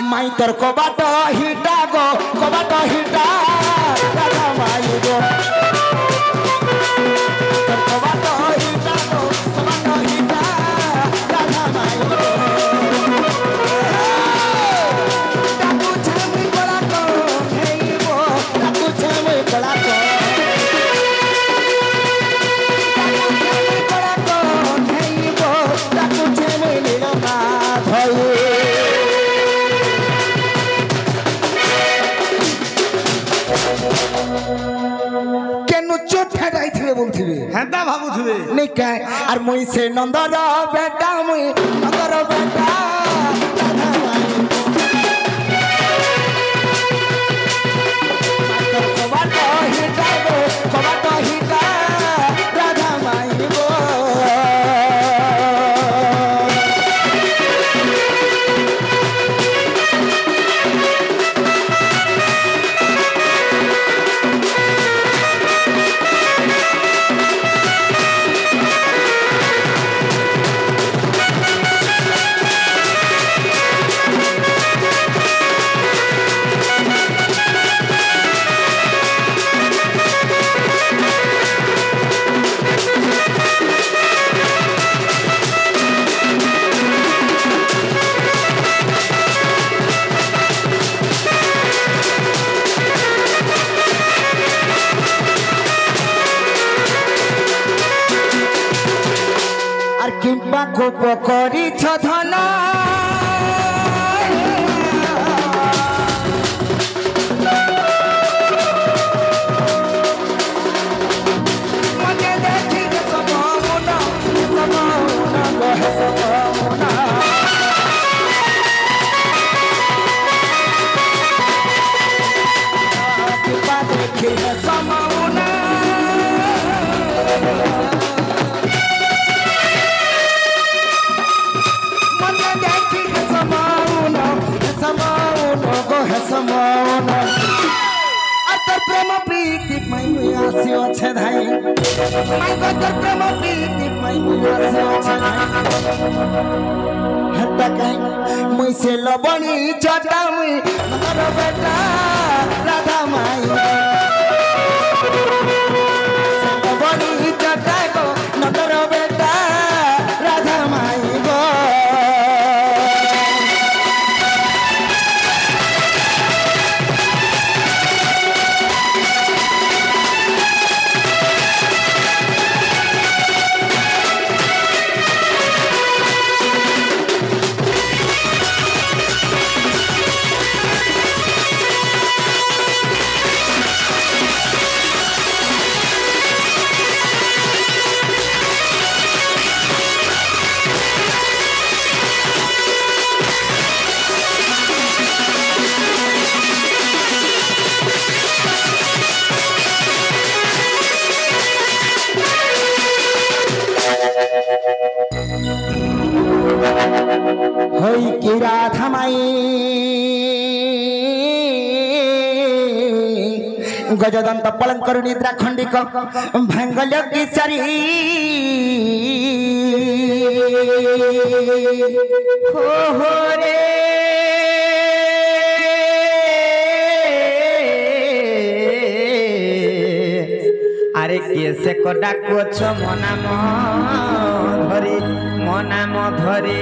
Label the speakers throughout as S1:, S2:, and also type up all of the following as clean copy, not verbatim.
S1: माई तोर कबाट हिटा गो कबाट हिटा राधा माई गो तोर कबाट हिटा गो कबाट हिटा राधा माई गो डाकू छेमी बड़ा को हेइबो डाकू छेमी बड़ा को
S2: हेता भाबु थुबे
S1: नहीं क्या और मुई से नंदर बेटा मुई नंदर बेटा राधा माई कबाट हिटा गो कबाट हिटा राधा माई गो किंबा कोप करी धन मजे देखी सममुना सममुना कहे सममुना किंबा देखी सममुना प्रेम प्रीति मई आसी अच्छे धाई माई गदर प्रेम प्रीति मई आसी अच्छे हत्ता कहीं मई से लबणी चटा मई नगर बेटा राधा माई से लबणी चटा गो नगर बेटा राधा माई गो होई की राधा माई गजदंत पलंकर निद्रा खंडिक भांगल की सारी हो रे अरे कैसे कोडा कोछ मनाम धरी मनाम धरे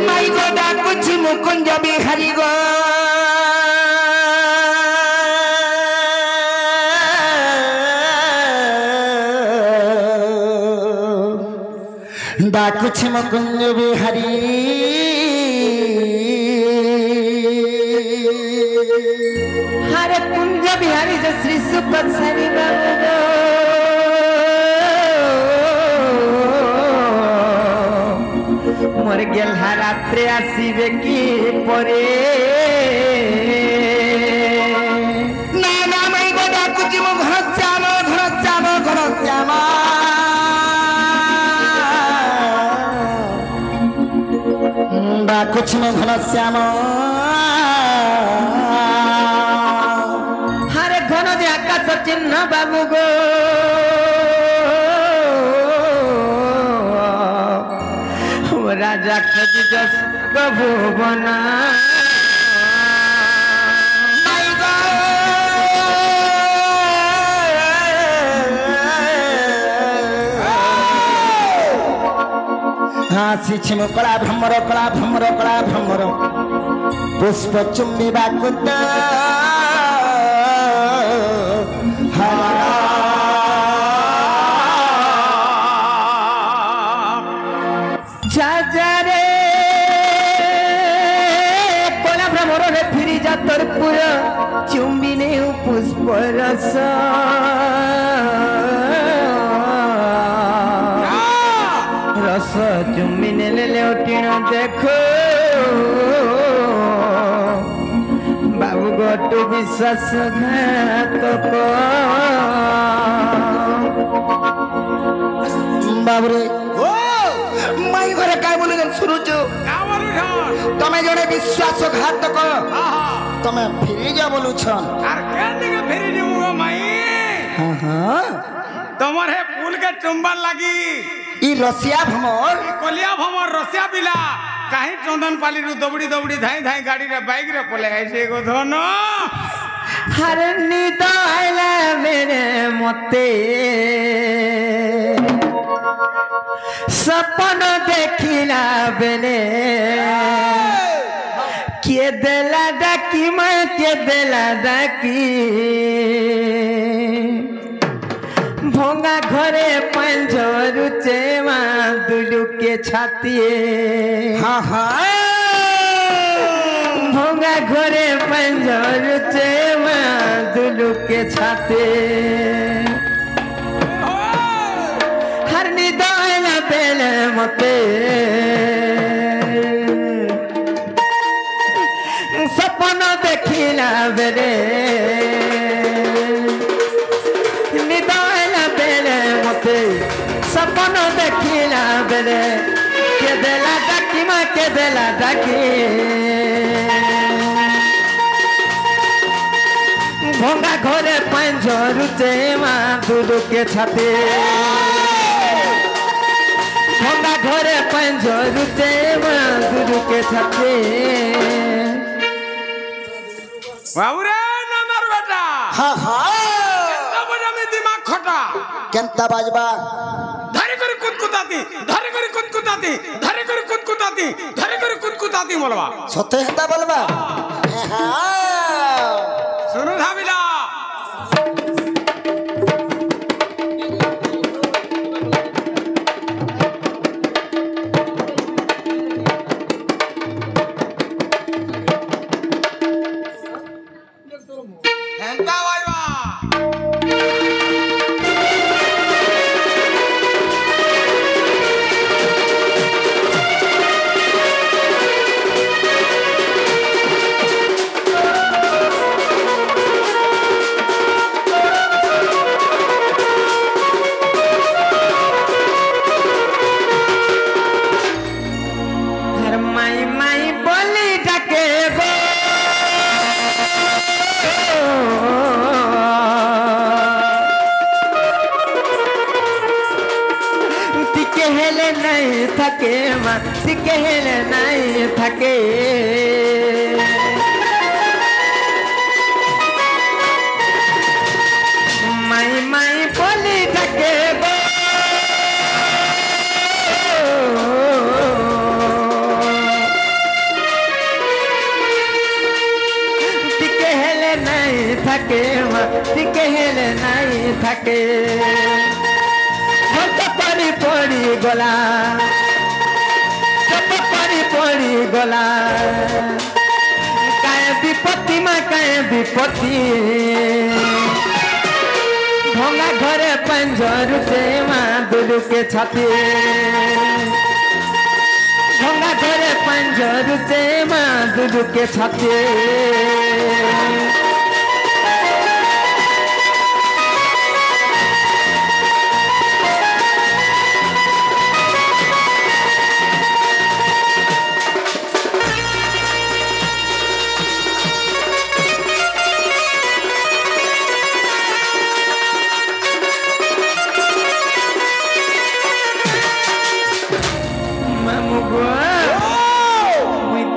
S1: माई कोडा कुछ मुकुंज बिहारी गो डा कुछ मुकुंज बिहारी हरे कुंज बिहारी जो श्री सुपत सरी बाबू मोर गेल्हा रात्रे आसीबे की परे ना ना मई गो डाकुची मो घर श्याम डाकुची मो घर श्याम हरे घन दे आकाश चिन्ह बाबू गो राजा
S3: जस गभो बना
S1: हासी छिमुकला भ्रमर कला भ्रमर कला भ्रमर पुष्प चुम्बिबा कुत
S3: जाजारे कला भ्रमर रे फिरी जा तोर पुर चुम्बिने पुष्प रस रस चुम्बिने ले उठिण देखो बाबू गोटू विश्वास घातक
S1: बाबरे माई घरे काय बोले सुनुच तमे जड़े विश्वासघातक तमे फिरी जा बोलू छन
S2: फेरी जीवो माई
S1: हाँ हाँ
S2: तमर हे फूल के चुंबन लगी
S1: ई रसिया भमर
S2: कलिया भमर रसिया बिला कहीं चंदन पाली रु दबड़ी दबड़ी धाई धाई गाड़ी रे बाइक रे पले ऐसे को धन
S3: हर नींद आइला मेरे मते सपन देखिला बेले के देला डाकी मैं के देला डाकी भोंगा घरे पंजर चेमा दुलू के छाती
S1: हाँ हाँ
S3: भोंगा घरे पंजर चेमा दुलू के छाती हर निदान बेले मते सपन देखिला बेले निदान बेले मते सपन देखिला बेले के देला डाकी माँ के देला डाकी भोंगा घरे पंजर चेमा दुलू के छाती भोंगा घरे पंजर चेमा दुलू के छाती
S2: बाबू रे नंदर बेटा
S1: हाँ हाँ
S2: तब में दिमाग खोटा
S1: केंता बाजबा
S2: धरे करे कुदकुताती धरे करे कुदकुताती धरे करे कुदकुताती धरे करे कुदकुताती बोलवा
S1: सते हेता बोलबा हाँ
S2: सुनु धाबिला हेंता वाजवा
S3: हर माई माई बोली डके गो टिके हेले नहीं थके माँ टिके हेले नहीं थके माई माई बोली डके गो टिके हेले नहीं थके माँ टिके हेले नहीं थके हम तो पड़ी पड़ी गोला सब पड़ी पड़ी गोला काहे विपत्ति माँ काहे विपत्ति भोंगा घरे पंजर चेमा दुलू के छाती भोंगा घरे पंजर चेमा दुलू के छाती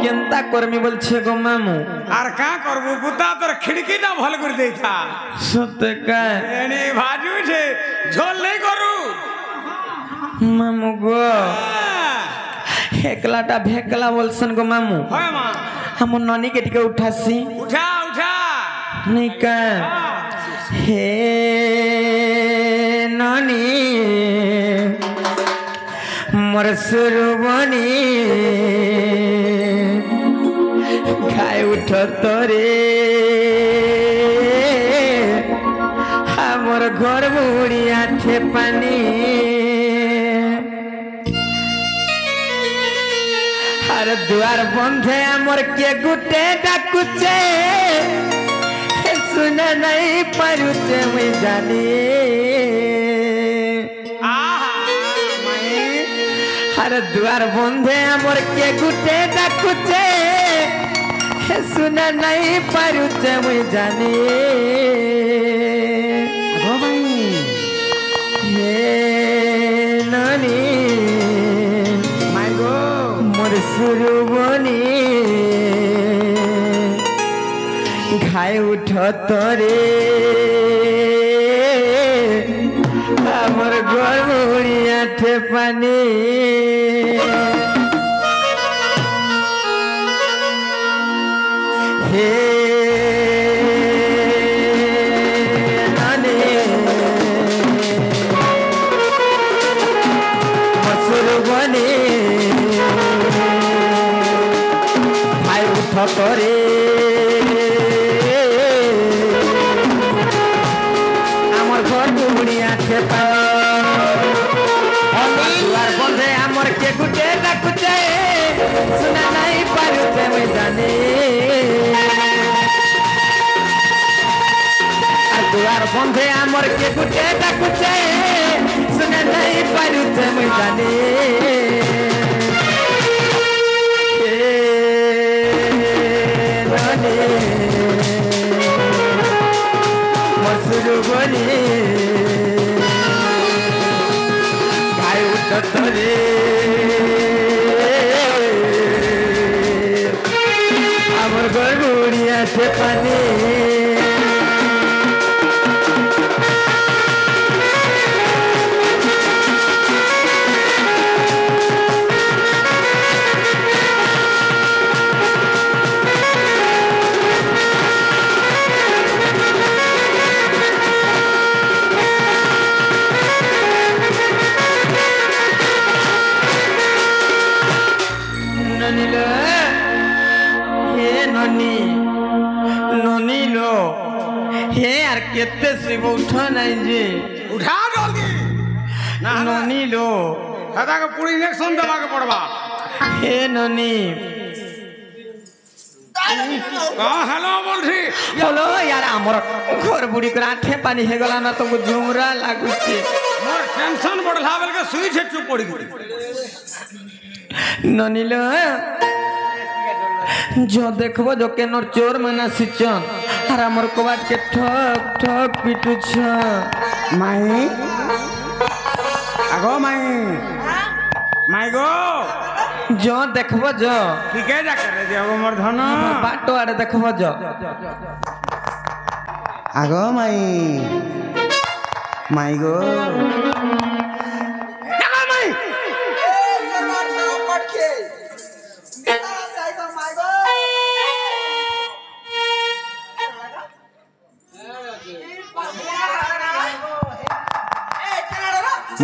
S3: কেনতা করমি বলছে গো মামু
S2: আর কা করবো বুতা তোর খিড়কিটা ভাল করে দেইতা
S3: সত্যি কায়
S2: এনে ভাজুছে ঝোল নেই করু
S3: মামু গো একলাটা ভেকলা বলছেন গো মামু
S2: হয় মা
S3: আমার ননীকে টিকে উঠাছি
S2: উঠা উঠা
S3: নিকা হে ননী মোর সুরবনি খাই উঠ তোরে আমার ঘর বুড়ি আছে পানি আর দুয়ার বন্ধে আমার কে গুটে ডাকুছে শুনে নাই পারুছে মুই জানি
S2: আহা মাই
S3: আর দুয়ার বন্ধে আমার কে গুটে ডাকুছে শুনে নাই পারুছে মুই জানি
S2: গো ভাই
S3: হে নানি
S2: মাই গো
S3: মোর সুরবনি ঘাই উঠ তরে আমার ঘর মুড়িয়াঠে পানি হে নানি মসুরবনি ঘাই উঠ তরে আমার ঘর বুড়ি আছে দুয়ার বন্ধে আমার কে গুটে ডাকুছে শোনা নাই পারুছে মুই জানি আর দুয়ার বন্ধে আমার কে গুটে ডাকুছে শোনা নাই পারুছে মুই জানি মসুরবনি গায়ে উঠ তরে আমার ঘর বুড়ি আছে পানি ননিলো হে ননি ননিলো হে আর কেতে শিব উঠা নাই যে
S2: উঠা জলদি না
S3: ননিলো
S2: দাদাকে পুরো ইঞ্জেকশন দেবাকে পড়বা
S3: হে ননি
S2: হ্যালো বলছি
S3: হলো यार আমার ঘর বুড়ি করে আঠে পানি হয়ে গলা না তো ঝুমরা লাগুছে
S2: মোর টেনশন বড়লা বেলকে সুইছে চুপ পড়ি গলি
S3: ননিলো जो देखबो जो केनर चोर मना सिचन আর আমার কবাট কে ঠক ঠক পিটুছ
S2: মাই আগো মাই মাই গো
S3: जो देखबो जो
S2: ঠিকই যাকে রে দেব মোর ধন
S3: বাটো আড়ে দেখবো जो
S1: আগো মাই মাই গো
S2: আগো মাই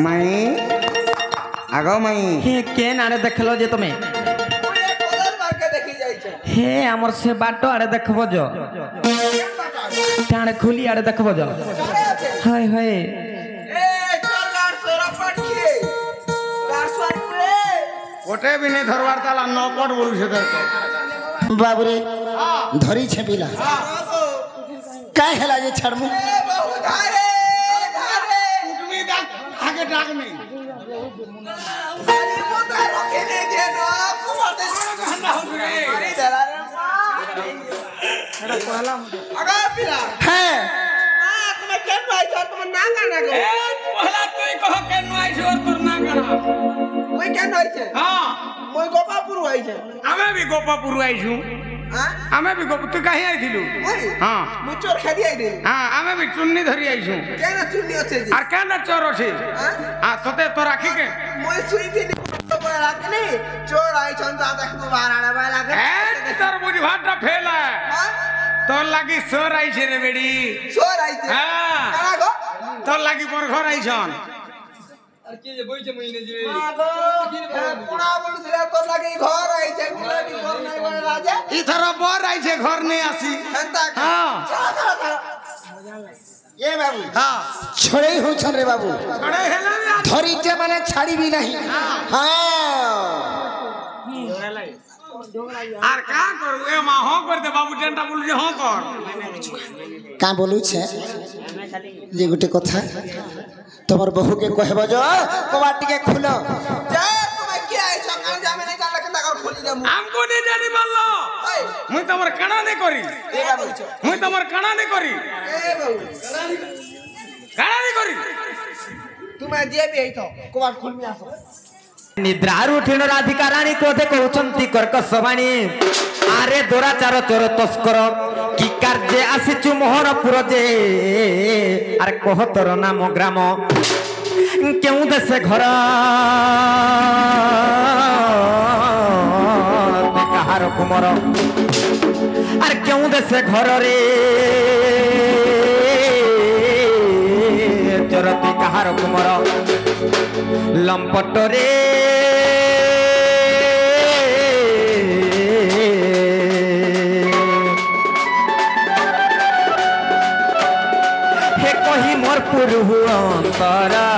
S1: মাই আগো মাই
S3: হে কেন আড়ে দেখলো যে তুমি হে আমার সে বাটো আড়ে দেখবো जो টাড়ে খুলি আড়ে দেখবো जो হয় হয়
S2: ওটে বি নেই ধরবার তালা নপট বলছে তোর
S1: বাবুরে ধরিছে পিলা কাই হেলা যে ছাড়মু
S2: তুমি ডাক আগে ডাক নেই
S1: হ্যাঁ
S2: পহলা তুই কহ কেন আইছ আর তোর না কানা
S4: মই কেন হইছে
S2: হ্যাঁ
S4: মই গোপাপুর হইছে
S2: আমি বি গোপাপুর আইছু
S4: হ্যাঁ
S2: আমি বি গোপ তুই কাহি আইছিলু
S4: ওই
S2: হ্যাঁ
S4: মই চোর খাদি আইদিন
S2: হ্যাঁ আমি বি চুন্নি ধরি আইছু
S4: কেন চুনি আছে জি
S2: আর কেন চোর আছে
S4: হ্যাঁ
S2: তোতে তো রাখি কে
S4: মই সুইতি নি পরে রাখনি চোর আইছন তো দেখো বারাড়া বাই লাগে
S2: তোর বুঝি ভাতটা ফেলা
S4: হ্যাঁ
S2: তোর লাগি চোর আইছে রে বেড়ি
S4: চোর আইছে
S2: হ্যাঁ
S4: কারা গো
S2: তোর লাগি পর ঘর আইছন
S4: মাগো পুরা বলছিলে তোর লাগি ঘর আইছে গুলাবি ঘর নাই বলে রাজা
S2: ইথর বর আইছে ঘর নেই আসি
S4: হেনতা
S2: হ্যাঁ
S1: এ বাবু
S2: হ্যাঁ
S1: ছড়েই হউছন রে বাবু
S2: ছড়ে হেলা
S1: ধরিছে মানে ছাড়িবি নাহি হ্যাঁ
S2: আর কা করু এ মা হ্যাঁ করে দে বাবু টেনটা বলু যে হ্যাঁ কর
S1: কা বলুছে যে গোটে কথা তোমার বহুকে কহব যে কবাট টিকে খুলো
S4: যা তুমি কি আইছো কাল যাবে না জানলে কেন কর খুলি দেবো
S2: আমকো নে জানি বললো
S4: এই
S2: মুই তোমার কানা নে করি
S4: এ বাবু
S2: মুই তোমার কানা নে করি
S4: এ বাবু
S2: কানা নে করি
S4: তুমি যে বি আইছো কবাট খুলমি আসো
S3: নিদ্রার উঠিল রাধিকা রানী ক্রোধে কହୁଛନ୍ତି কর্কশ বাণী আরে দোরাচার চোর তস্কর কি কার্যে আসিছু মোহরপুর যে আর কহ তোর নাম গ্রাম কেউ দেশে ঘর কাহার কুমর আর কেউ দেশে ঘর রে চরতি কাহার কুমর লম্পট রে হে কহি মোর পুরু অন্তরা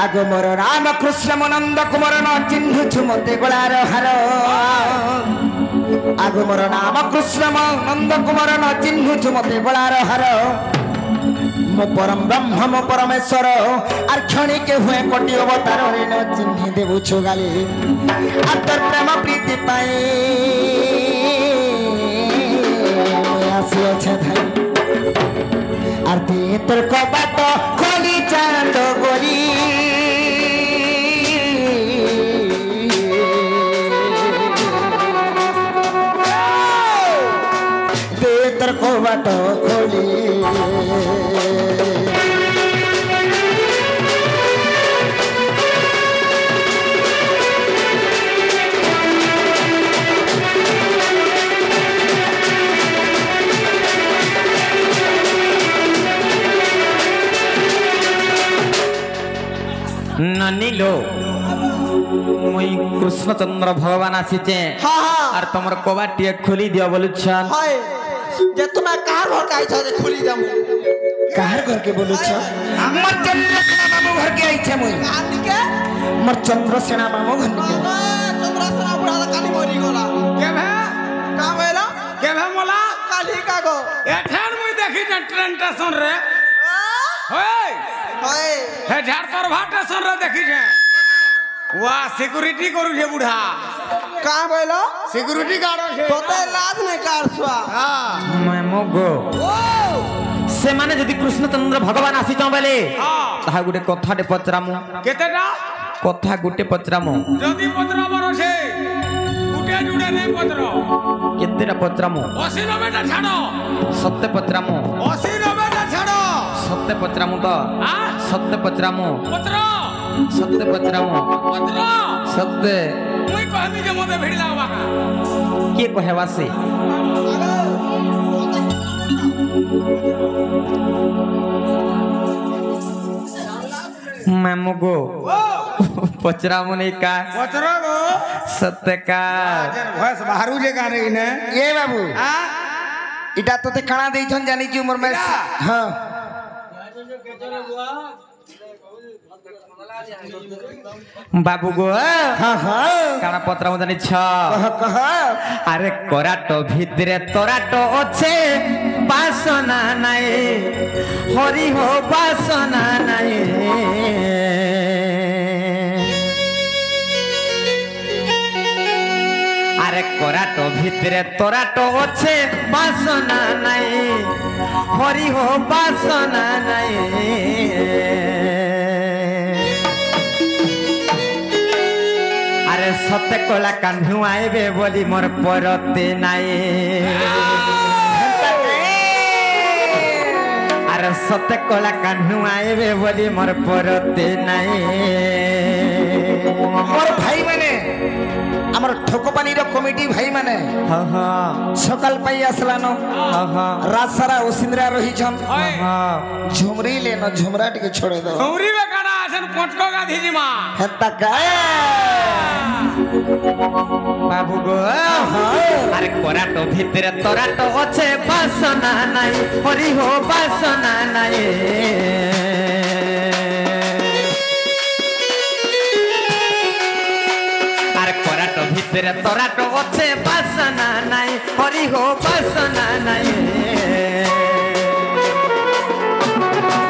S1: আগো মোর রাম কৃষ্ণ মনন্দ কুমার ন চিহ্নুছু মতে গোলার হার আগো মোর রাম কৃষ্ণ মনন্দ কুমার ন চিহ্নুছু মতে গোলার হার মো পরম ব্রহ্ম মো পরমেশ্বর আর ক্ষণিকে হুয়ে কোটি অবতার রে ন চিহ্নি দেবুছু গালি আর তোর প্রেম প্রীতি পাই আসি আছে ধাই আর তে তোর কবাট খোলি চাঁদ গরি তে তোর কবাট খোলি
S3: ননিলো মুই কৃষ্ণচন্দ্র ভগবান আসিছে
S4: হ্যাঁ হ্যাঁ
S3: আর তোমার কবাটিয়ে খুলি দিও বলুছন
S4: হয় যে তুমি কার ঘর আইছো যে খুলি দেবো
S1: কাহার ঘরকে বলুছ আমার চন্দ্রসেনা মামু ঘরকে আইছে মুই
S4: কার দিকে
S1: আমার চন্দ্রসেনা মামু ঘরকে
S4: চন্দ্রসেনা বুড়া কালি মরি গলা
S2: কে ভে
S4: কা হইলা
S2: কে ভে মোলা
S4: কালি কাগো
S2: এঠান মুই দেখি যে ট্রেন স্টেশন রে ওই
S4: হয়
S2: হে ঝাড় তোর ভাট স্টেশন রে দেখি যে ওয়া সিকিউরিটি করু যে বুড়া
S4: কা হইলা
S2: সিকিউরিটি গার্ড আছে
S4: তোতে লাজ নাই কার ছুয়া
S2: হ্যাঁ
S3: মগো
S4: ও
S3: সেমানে যদি কৃষ্ণচন্দ্র ভগবান আসিছ বেলে
S2: হ্যাঁ
S3: তাহা গুটে কথাটে পচরামু
S2: কেতেটা
S3: কথা গুটে পচরামু
S2: যদি পত্র বরছে গুটে জুড়ে নেই পত্র
S3: কেতেটা পচরামু
S2: 80-90টা ছাড়ো
S3: সত্য পচরামু
S2: 80-90টা ছাড়ো
S3: সত্য পচরামু তো
S2: হ্যাঁ
S3: সত্য পচরামু
S2: পত্র
S3: সত্য পচরামু
S2: পত্র
S3: সত্য
S2: মুই কহবি যে মতে ভিড় লাগবা
S3: কে কহেবাসে মামুগো পচরামু নেই কা
S2: পত্র গো
S3: সত্য কা
S2: ভয়েস বাহারু যে গানে ইনে
S1: এ বাবু
S2: হ্যাঁ
S1: এটা তোতে কানা দেইছন জানিছু মোর মেস
S2: এটা?
S1: হ্যাঁ
S3: বাবু গো
S1: হ্যাঁ হ্যাঁ
S3: কানা পত্রামু জানিছ
S1: কহ কহ
S3: আরে কৰাট ভিতরে তরাট আছে বাসনা নাই হরি হো বাসনা নাই আরে করাটো ভিতরে তোরাটো আছে বাসনা নাই হরি হো বাসনা নাই আরে সতে কলা কাহ্নু আইবে বলি মোর পরতে নাই আরে সতে কলা কাহ্নু আইবে বলি মোর পরতে নাই
S1: আমার ভাই মানে আমার ঠকপানির কমিটি ভাই মানে সকাল পাই আসলানো রাত সারা ওসিন্দ্রা রহিছন ঝুমরি লেন ঝুমরা টিকে ছড়ে দাও
S2: ঝুমরি বেকানা আছেন পটক গাধিজি মা
S1: হেতা গায়
S3: বাবু গো আরে করাটো ভিতরে তোরাটো আছে বাসনা নাই হরি হো বাসনা নাই আর করাটো ভিতরে তোরাটো আছে বাসনা নাই হরি হো বাসনা নাই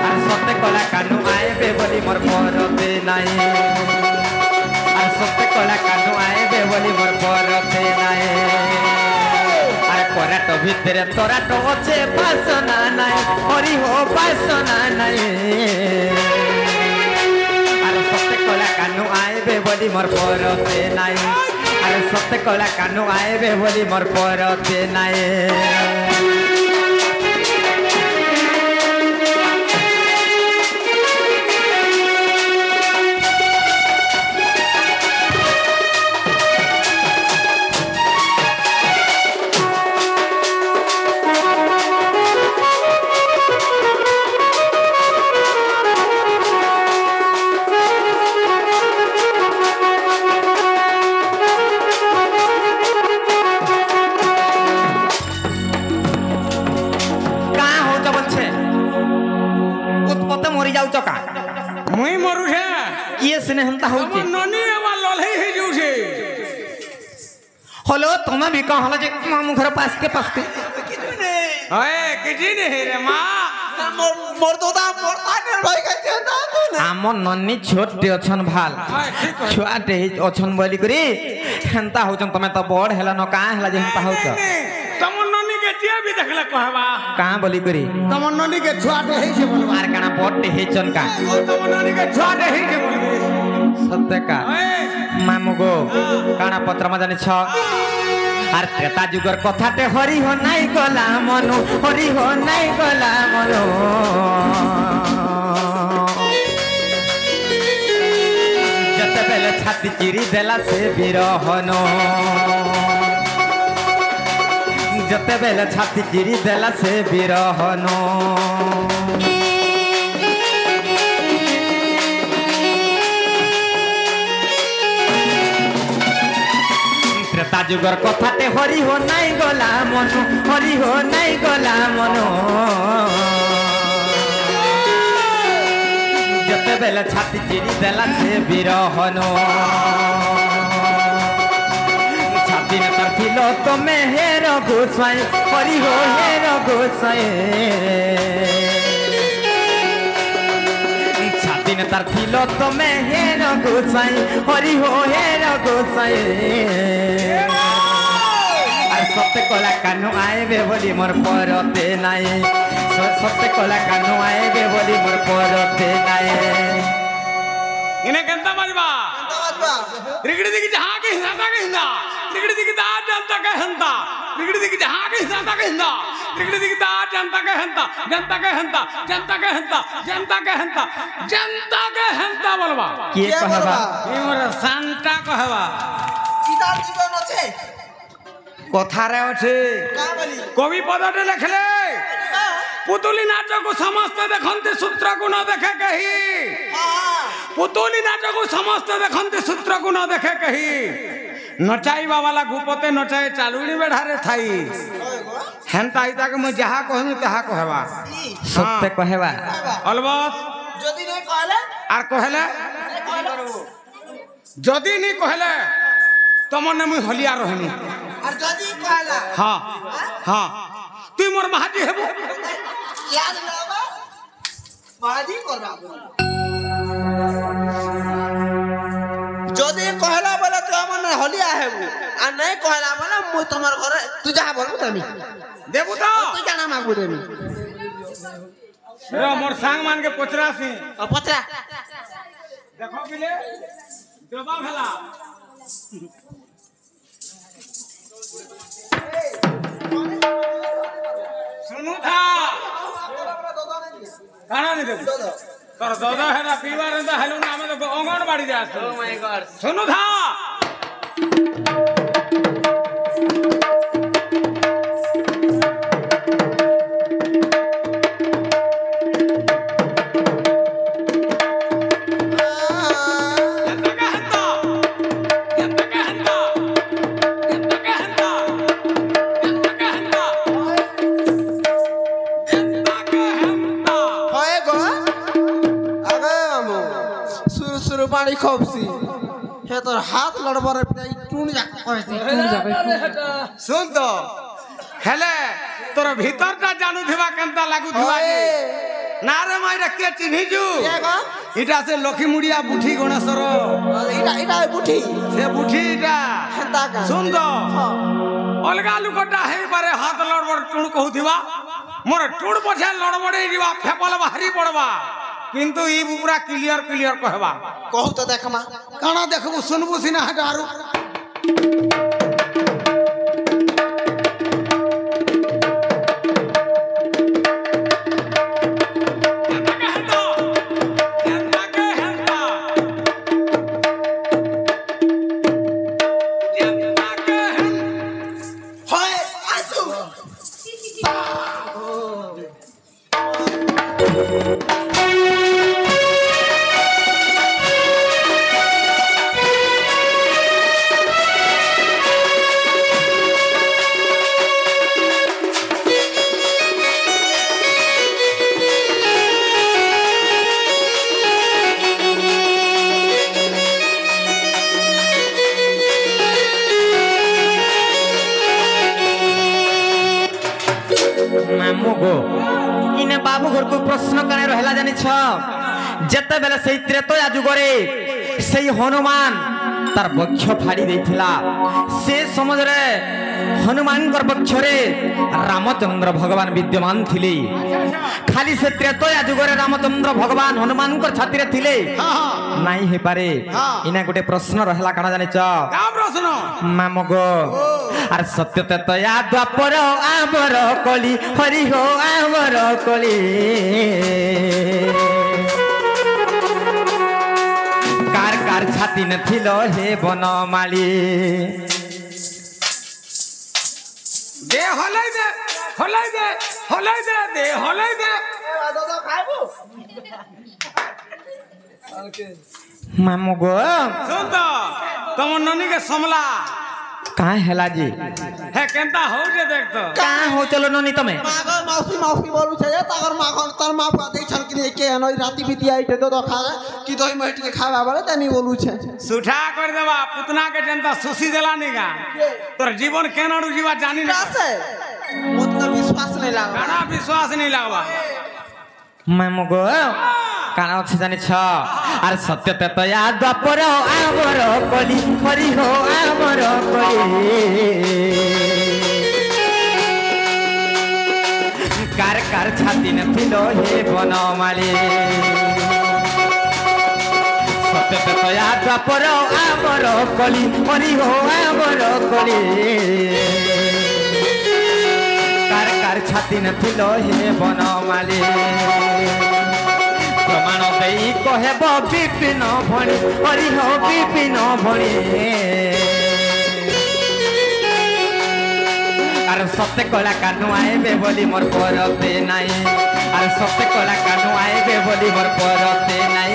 S3: আর সতে কলা কানু আইবে বলি মোর পরতে নাই আর সতে কলা কানু আইবে বলি মোর পরতে নাই আর করাটো ভিতরে তোরাটো আছে বাসনা নাই হরি হো বাসনা নাই আর সতে কলা কানু আইবে বলি মোর পরতে নাই আর সতে কলা কানু আইবে বলি মোর পরতে নাই
S2: মুই মরুছে
S3: কিয়ে সিনে হেনতা হইছে
S2: ননি আমার ললই হই যাউছে
S3: হলো তুমি भी कह हला जे मामू घर पास के
S2: ওই কিছু নেই রে মা
S4: মোর দাদা মোর তানের ভাই কাছে না
S3: আমর নন্নি ছোটে অছন ভাল ছুয়াটে অছন বলি করি হেনতা হউছন তুমি তো বড় হেলা ন কা হেলা যে হেনতা হউছ
S2: তমন ননি কে টিয়া भी দেখলে কহবা
S3: কা বলি করি
S1: তোমার ননি কে ছুয়াটে হইছে বলবা
S3: আর কানা বড়টে হেচন কা
S2: তমন ননি কে ছুয়াটে হইছে বলবি
S3: সত্য কা
S2: ওই
S3: মামু গো কানা পত্র মা জানি ছ আর ত্রেতা যুগর কথাতে হরি হো নাই গলা মনু হরি হো নাই গলা মনু যেতেবেলে ছাতি চিরি দেলা সে বিরহন যেতেবেলে ছাতি চিরি দেলা সে বিরহন ত্রেতা যুগর কথাতে হরি হো নাই গলা মনু হরি হো নাই গলা মনু যেতেবেলে ছাতি চিরি দেলা সে বিরহন ছাতি নেতার ছিল তুমি হের গোসাই হরি হো হের গোসাই ছাতি নেতার ছিল তুমি হের গোসাই হরি হো হের গোসাই আর সত্যি কলা কানু আইবে বলি মোর পরতে নাই সত্যি কলা কানু আইবে বলি মোর পরতে নাই
S2: ইনে কেনতা বাজবা রিগড়ি দিকে জহা কে হিন্দা কে হিন্দা রিগড়ি দিকে দা জনতা কে হিন্দা রিগড়ি দিকে জহা কে হিন্দা কে হিন্দা রিগড়ি দিকে দা জনতা কে হিন্দা জনতা কে হিন্দা জনতা কে হিন্দা জনতা কে হিন্দা জনতা কে হিন্দা বলবা
S3: কি কহবা
S2: ইমর সান্তা কহবা
S4: চিতা জীবন আছে
S2: কথারে আছে
S4: কা বলি
S2: কবি পদটে লেখলে পুতুলি নাচকু সমস্ত দেখন্তে সূত্রকু ন দেখে কহি পুতুলি নাচকু সমস্ত দেখন্তে সূত্রকু ন দেখে কহি নচাইবা वाला গুপতে নচাই চালুনি বেঢ়ারে থাই হেনতা ইতাকে মই যাহা কহমি তাহা কহবা
S3: সত্যি কহবা
S2: অলবত
S4: যদি নাই কহলে
S2: আর কহলে যদি নি কহলে তমনে মুই হলিয়া রহনি
S4: আর যদি কহলা
S2: হ্যাঁ হ্যাঁ তুই মোর মাহাজি হেবু
S4: याद लावा माजी करबा যদি কহলা বলে তুই আমার হলিয়া হেবু আর নাই কহলা বলে মুই তোমার ঘরে তুই যা বলবো তুমি
S2: দেবু তো
S4: তুই জানা মাগবো দেমি
S2: মোর সাং মানকে পচরাসি
S4: পচরা
S2: দেখো বিলে দেবা ভেলা শুনু থা কানা নি দেবু তোর দাদা হেরা পিবার এন্দা হেলু না আমি তো অঙ্গনবাড়ি যা আসু ও মাই গড শুনু থা
S4: পানি খবসি হে তোর হাত লড়বরে প্রায় টুন যা কইছে টুন যাবে
S2: শুন তো হেলে তোর ভিতরটা জানু থিবা কেনতা লাগু থিবা না রে মাইরা কে চিনিজু এটা আছে লক্ষ্মীমুড়িয়া বুঠি গণেশ্বর
S4: এটা এটা বুঠি
S2: সে বুঠি এটা
S4: হেতা কা
S2: শুন তো অলগা লুকটা হেই পারে হাত লড়বড় টুণ কহুথিবা মোর টুণ পछे লড়বড়েই দিবা ফেপল বাহারি পড়বা কিন্তু ই পুরা ক্লিয়ার ক্লিয়ার কহবা
S4: कहू तो देखमा
S2: কানা দেখবু শুনবু সিনা হেটা আরু
S4: হয় আসু
S3: मुगो इने बाबू घर को प्रश्न कने रहला जानि छ जते बेले सेई त्रेतया जुगरे सेई हनुमान तार बक्ष फाड़ी देथिला से समझ रे हनुमान कर बक्ष रे रामचंद्र भगवान विद्यमान थिले खाली से त्रेतया जुगरे रामचंद्र भगवान हनुमान कर छाती रे थिले नाही हे पारे इना गोटे प्रश्न रहला काना जानि छ
S2: का प्रश्न
S3: मामगो আর সত্যতে তয়া দ্বাপর আমর কলি হরি হো আমর কলি কার কার ছাতি নথিল হে বনমালী
S2: দে হলাই দে হলাই দে হলাই দে দে হলাই দে
S4: দাদা খাইবো
S3: মামগো
S2: শুন তো তোমার ননীকে সমলা
S3: কাঁ হেলা জি
S2: হে কেনতা হউছে দেখ তো
S3: কাঁ হো চলো ননি তুমি
S4: মাগো মাউসি মাউসি বলুছে যে তাগর মাগন তার মা পাতে ছাল কি কে নই রাতি বিতি আইতে তো খাওয়া কি দই মহিটিকে খাওয়া বলে তেমি বলুছে
S2: সুঠা করে দেবা পুতনা के जनता सुसी देला निगा तोर जीवन केनाडू जीवा जानी ना
S4: আছে মতনা বিশ্বাস নাই লাগা
S2: काना विश्वास नहीं लागबा
S3: মামগো কানা আছে জানি ছ আর সত্যতে তয়া দ্বাপর আমর কলি হরি হো আমর কলি কার কার ছাতি নথিল হে বনমালী সত্যতে তয়া দ্বাপর আমর কলি হরি হো আমর কলি কার কার ছাতি নথিল হে বনমালী প্রমাণ দেই কহেব বিপিন ভণি হরি হো বিপিন ভণি আর সত্যে কলা কানু আইবে বলি মোর পরতে নাই আর সত্যে কলা কানু আইবে বলি মোর পরতে নাই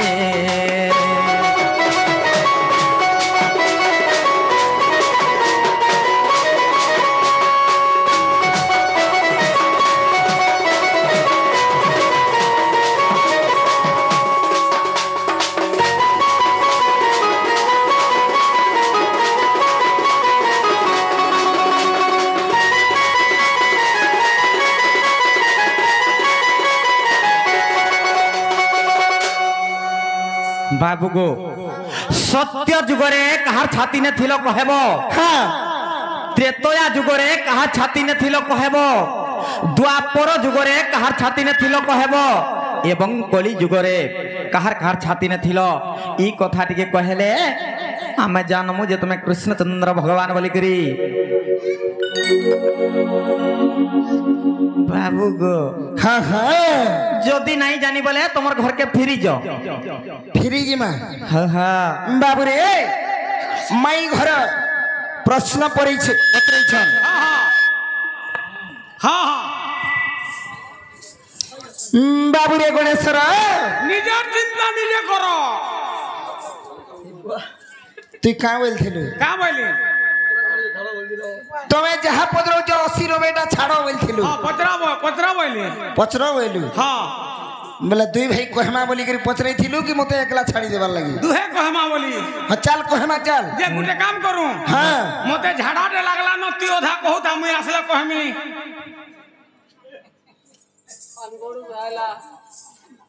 S3: बाबू गो सत्य जुगरे कहार छाती ने थिलो कहबो
S1: हाँ
S3: त्रेतया जुगरे कहार छाती ने थिलो कहबो द्वापर जुगरे कहार छाती ने थिलो कहबो एवं कली जुगरे कहार कहार छाती ने थिलो ई कथा टिके कहले आमे जानमु जे तुमे कृष्णचंद्र भगवान बोली करी बाबू गो
S1: हाँ हाँ
S3: जदि नहीं जानी बोले तुमर घर के फिरी जाओ
S1: फिरी जी माँ
S3: हाँ हाँ
S1: बाबू रे माई घर प्रश्न पड़े
S2: हाँ हाँ
S1: बाबू रे गणेश्वर
S2: निजर चिंता निजे करो
S1: तुई क्या बोलथिलु
S2: का बोली
S1: तुम्हें जहाँ पदरो जो 80 बेटा छाड़ो बोलथिलु
S2: हाँ पचरा बोली
S1: पचरो बोलू
S2: हाँ
S1: बोले दुई भाई कहमा बोली करी पचरई थिलु कि मते एकला छाड़ी देबार लगी
S2: दुहे कहमा बोली
S1: हाँ चल कहमा चल
S2: जे गुटे काम करूं
S1: हाँ
S2: मते झाड़ा दे लागला न ती ओधा कहूता मुई आसले कहमी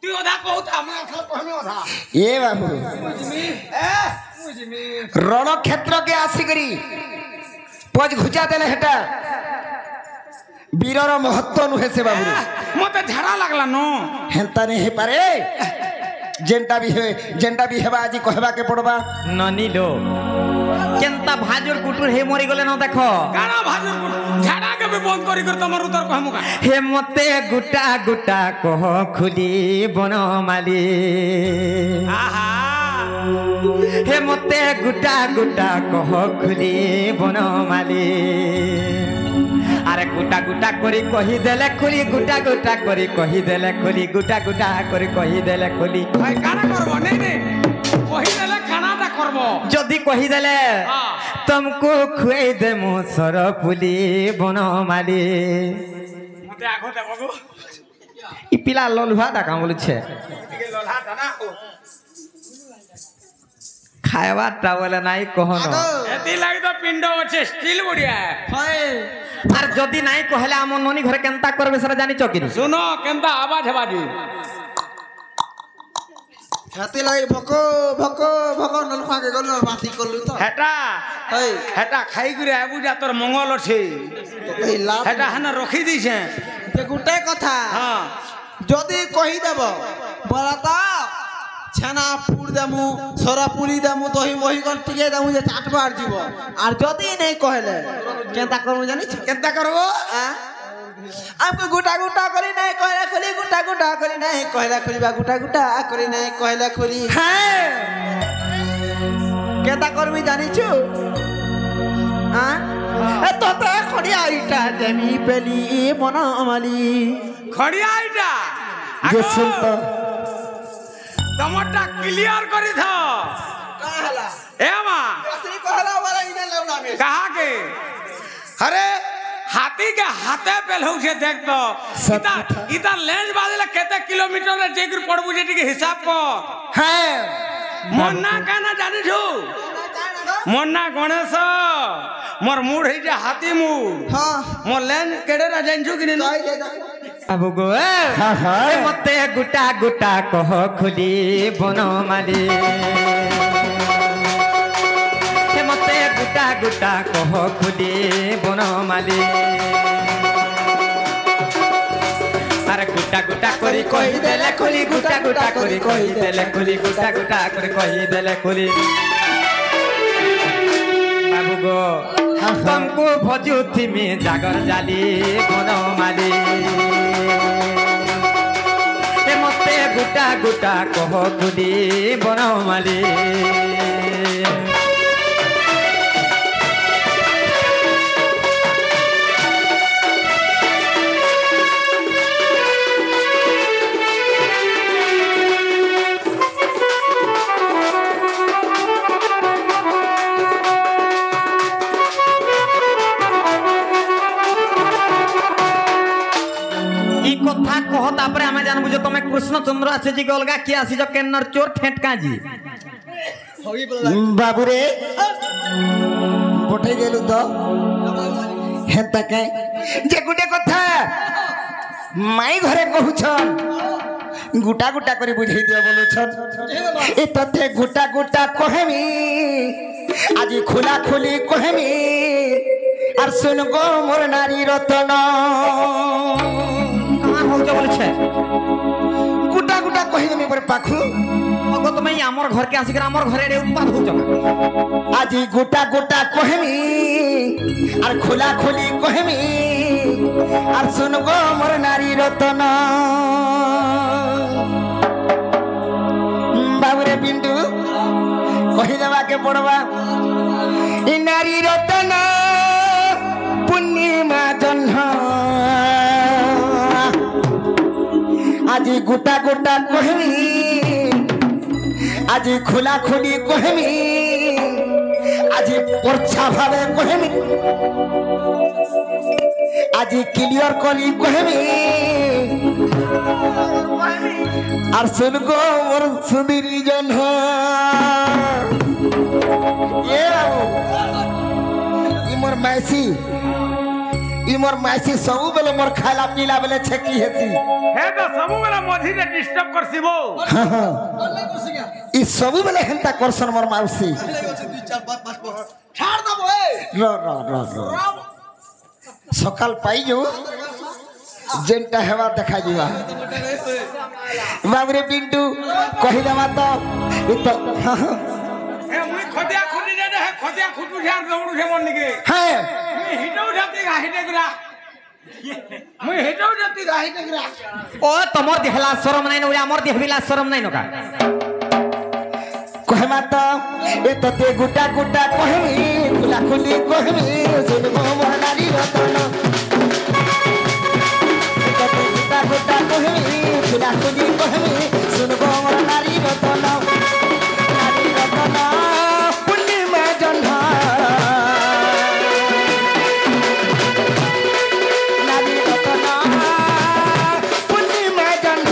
S2: ती ओधा कहूता मुई आसले कहमी ओधा
S1: ये बाबू रण क्षेत्र के आसी करी पज घुचा देले हेटा वीरर महत्व नुहे से बाबू
S2: मते झाड़ा लागला न
S1: हेंता नहीं हे पारे जेंटा भी हेबा आज कहबा के पड़बा
S3: ननी लो केंता भाजुर कुटुर हे मरी गले न देखो
S2: गाना भाजुर झाड़ा के भी बंद करी कर तमर उतर कहमु का
S3: हे मते गुटा गुटा कह खुली बनमाली
S2: आहा
S3: हे मते गुटा गुटा कह खुली बनमाली अरे गुटा गुटा करी कही देले खुली गुटा गुटा करी कही देले खुली गुटा गुटा करी कही देले खुली
S2: भाई गाना करबो नहीं नहीं कही देले खानाटा करबो
S3: जदि कही देले
S2: हाँ।
S3: तुमको खुए दे मो सर पुली बनमाली
S2: मते आगो दे बाबू
S3: इ पिला ललुहा डाका बोलु छे
S2: ଟିକେ ଲल्हा दाना हो
S3: खायबा टावले नाही कहनो
S2: एती लागि तो पिंड अच्छे स्टील बढ़िया
S3: आर जदि नाही कहले हम ननी घरे केनता करबे सरा जानि चकिनी
S2: सुनो केनता आवाज हेबा दी
S4: हाथी लाई भको भको भको नलफा के गल बाती करलु तो
S2: हेटा खाई करे आबु जा तोर मंगल अछि
S4: ए लाभ
S2: हेटा हना रखी दी छे
S4: ते गुटे कथा
S2: हां
S4: जदी कहि देब बराता छेना पुर देमु सरा पुरी देमु दही मही गन टिके देमु जे चाटबार जीव आर जदी नहीं कहले केनता करमु जानि
S2: केनता करबो
S4: आपको गुटा गुटा करी नहीं कहला खुली गुटा गुटा करी नहीं कहला खुलीबा गुटा गुटा करी नहीं कहला खुली
S1: हाँ
S4: केता करबी जानि छु हां ए तो खड़िया इटा देमी पेली मन अमली
S2: खड़िया आइटा
S1: जे सुन तो
S2: टमाटा क्लियर करी था
S4: कहला
S2: ए मा
S4: असली कहला वाला इने लौना में
S2: कहा के अरे हाथी के हाथे पेलौ छे देख तो इता लेंज बाजला केते किलोमीटर रे जेगिर पड़बु जेटी के हिसाब पर
S1: हाँ
S2: मन्ना काना जानि छु मन्ना गणेश मोर मूड है जे हाथी मूड
S4: हां
S2: मोर लेंज केडे रा जानछु कि नहीं
S3: बाबू गो
S1: हाँ हाँ
S3: हे मते गुटा गुटा कह खुली बनमाली हे मते गुटा गुटा कह खुली बनमाली अरे गुटा गुटा करी कही देले खुली गुटा गुटा करी कही देले खुली गुटा गुटा करी कही देले खुली बाबू गो तुमको भजुथी में जागर जाली बनमाली हे मते गुटा गुटा कह खुली बनमाली कथा कह तापरे हमें जानबु जो तुम कृष्णचंद्र आसे जी अलगा किए आसी जो केन्नर चोर ठेटका जी
S1: बाबू रे पठे गेलु तो हेंता के जे गुटे कथा माई घरे कहूछन গুটা গুটা করে বুঝাই দিও বলুছন এ ততে গুটা গুটা কহেমি আজি খোলা খুলি কহেমি আর শুন গো মোর নারী রতন
S3: কাঁ হউছ বলছে
S1: গুটা গুটা কহিদেমি পরে পাখু
S3: অগো তুমি আমার ঘরকে আসিকর আমার ঘরে এড়ে উৎপাদ হউছ
S1: আজি গোটা গোটা কহেমি আর খোলা খুলি কহেমি আর শুন গো মোর নারী রতন বাবুরে বিন্দু কহিদেবাকে পড়বা ই নারী রতন পূর্ণিমা জহ্ন আজি গোটা গোটা কহেমি আজি খোলা খুলি কহেমি আজি পরছা ভাবে কহেমি আজি ক্লিয়ার করি কহেমি আর শুন গো মোর সুন্দরী জহ্ন এ বাবু ই মোর মাইসি ସବୁ বেলে মোর খাইলা পিলা বেলে ছেকি হেছি
S2: হে তো ସବୁବେଳେ ମଝିରେ ଡିଷ୍ଟର୍ବ করছি বউ
S1: হ্যাঁ হ্যাঁ ই ସବୁ বেলে হেন্তা করছন মোর মাউসি
S4: ছাড় দেবো
S1: র র র র সকাল পাই যাও যেটা হেবা দেখা ଯିବା বাবুরে পিন্টু কহিদেবা তো ই তো
S2: হে মুই খদিয়া খুনি দে হে খদিয়া খুটু ঝাড় দৌড়ু হে মন নিকে
S1: হ্যাঁ
S2: মুই হিটাও জাতি গাহিতে গরা মুই হিটাও জাতি গাহিতে গরা
S3: ও তোমার দেহলা শরম নাই নরে আমার দেহবিলা শরম নাই নকা
S1: কহেমা তো এ তোতে গুটা গুটা কহেমি খুলা খুলি কহেমি শুন গো মোর নারী রতন তোতে গুটা গুটা কহেমি খুলা খুলি কহেমি শুন গো মোর নারী রতন পূর্ণিমা জহ্ন নারী রতন পূর্ণিমা জহ্ন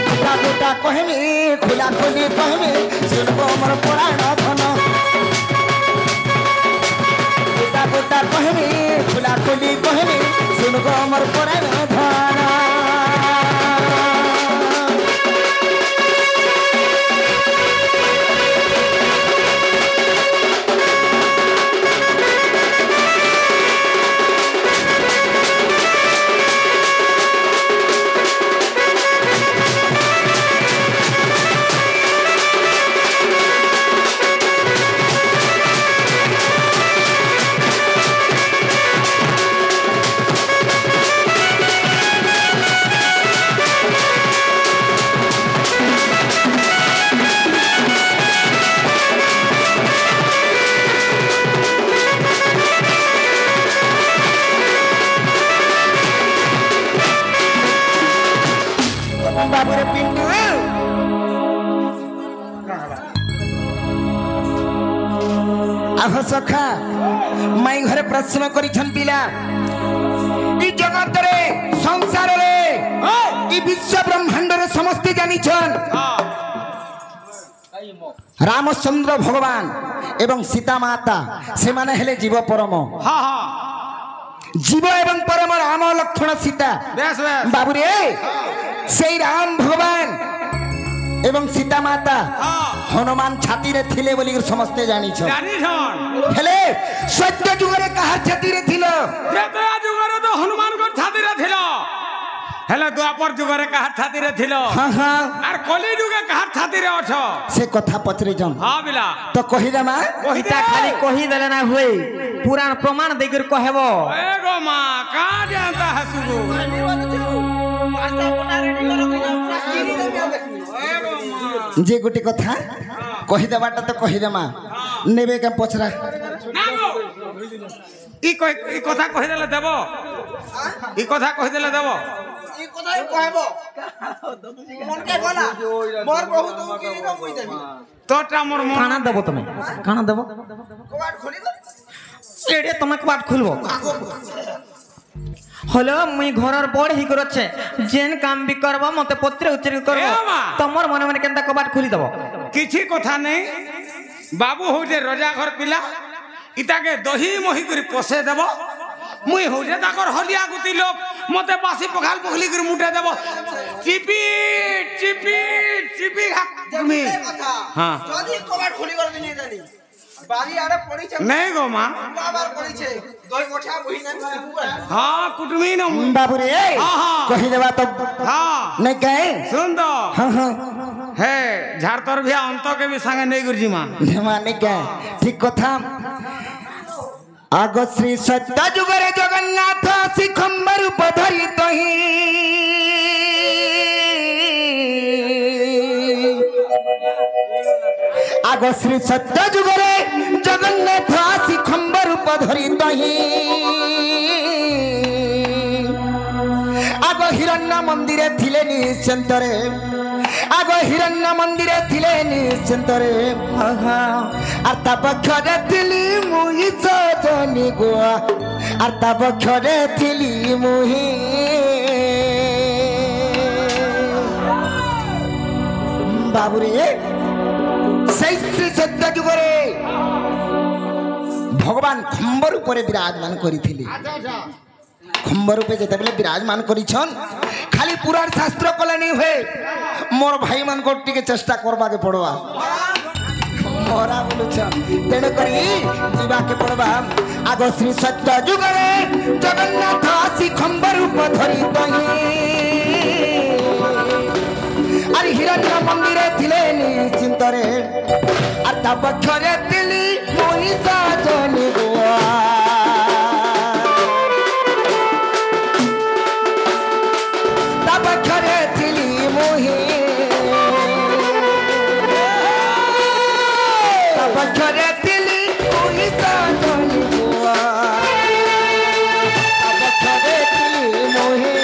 S1: গুটা গুটা কহেমি খোলা খুলি কহেমি শুন গো মোর পুরাণ ধন গুটা গুটা কহেমি খোলা খুলি কহেমি শুন গো মোর পুরাণ ধন বাবুরে পিন্টু আহ সখা মাই ঘরে প্রশ্ন করিছন পিলা এই জগতরে সংসারে এই বিশ্ব ব্রহ্মাণ্ডরে সমস্তে জানিছন রামচন্দ্র ভগবান এবং সীতা মাতা সেমানে হেলে জীব পরম
S2: হ্যাঁ হ্যাঁ
S1: জীব এবং পরম রাম লক্ষ্মণ সীতা
S2: বেশ বেশ
S1: বাবুরে সেই রাম ভগবান এবং সীতা মাতা
S2: হ্যাঁ
S1: হনুমান ছাতিরে থিলে বলি সমস্তে জানিছ
S2: জানিছন
S1: হেলে সত্য যুগরে কাহার ছাতিরে থিল
S2: ত্রেতা যুগরে তো হনুমানগর ছাতিরে ছিল হেলে দ্বাপর যুগরে কাহার ছাতিরে ছিল
S1: হ্যাঁ হ্যাঁ
S2: আর কলি যুগে কাহার ছাতিরে অছ
S1: সে কথা পচরে যান
S2: হ্যাঁ বিলা
S1: তো কহিদা মা
S3: কহিতা খালি কহি দেলে না হুই পুরাণ প্রমাণ দেগির কহেব
S2: এ গো মা কা জানতা হাসুগো
S1: যে গোটি কথা কহিদেবাটা তো কহিদে মা নেবে কে পচরা
S2: না গো ই কথা কহিদেলে দেব ই কথা কহিদেলে দেব
S4: এই কথাই কহেব মনকে গলা মোর বহু তো কি তো মুই দেবি
S2: তোটা মোর মন
S3: কানা দেব তুমি কানা দেব
S4: কবাট খুলি দে
S3: এড়ে তোমাকে বাট খুলবো হলো মুই ঘরর বড় হি করছে যেন কাম বি করব মতে পত্রে উচ্চারিত করব
S2: এ মা!
S3: তোমার মনে মনে কেনতা কবাট খুলি দেব
S2: কিছু কথা নেই বাবু হচ্ছে রজা ঘর পিলা ইতাকে দহি মহি করে পোষে দেব মুই হচ্ছে তাকর হলিয়া গুতি লোক মতে বাসি পখাল পখলি করে মুটে দেব চিপি চিপি চিপি তুমি হ্যাঁ
S4: যদি কবার খুলি করে দিনে জানি বাড়ি আরে পড়িছে
S2: নেই গো মা
S4: আবার পড়িছে দই মোঠা বহি না
S2: হ্যাঁ কুটুমি না
S1: बाबू रे
S2: हाँ।
S1: कही देवा तो
S2: হ্যাঁ
S1: नहीं कहे
S2: सुन तो
S1: हाँ हाँ
S2: হে ঝাড়তর ভিয়া অন্ত কে বি সঙ্গে নেই গুরজি মা
S1: नहीं कहे ठीक कथा आगो श्री सत्य जुगरे जगन्नाथ शिखम्बर पधरी तही आगो श्री सत्य जुगरे जगन्नाथ शिखम्बर पधरी तही आगो हिरण्य मंदिरे थिले निश्चिंतरे आगो हिरण्य मंदिरे थिले निश्चिंतरे আর তা পক্ষরে থিলি মুহি সজনি গোয়া আর তা পক্ষরে থিলি মুহি বাবুরে সেই শ্রী সত্য যুগরে ভগবান খম্ব রূপে বিরাজমান করিଥିଲେ খম্ব রূপে যেতবেলে বিরাজমান করিছন খালি পুরাণ শাস্ত্র কলে নেই হয়ে মোর ভাই মানকর টিকে চেষ্টা করবাকে পড়বা मोरा बोलुछ तेणु करी जीवाके पड़वा आग श्री सत्य जुगरे जगन्नाथ आसी खम्ब रूप धरी तही अरे हिरण्य मंदिरे थिले निश्चिंतरे और ता पक्षरे थिली मोहि सजनी गोआ ता पक्षरे थिली मोहि पक्षरे तिली मोहि सजनी गोआ पक्षरे तिली मोहि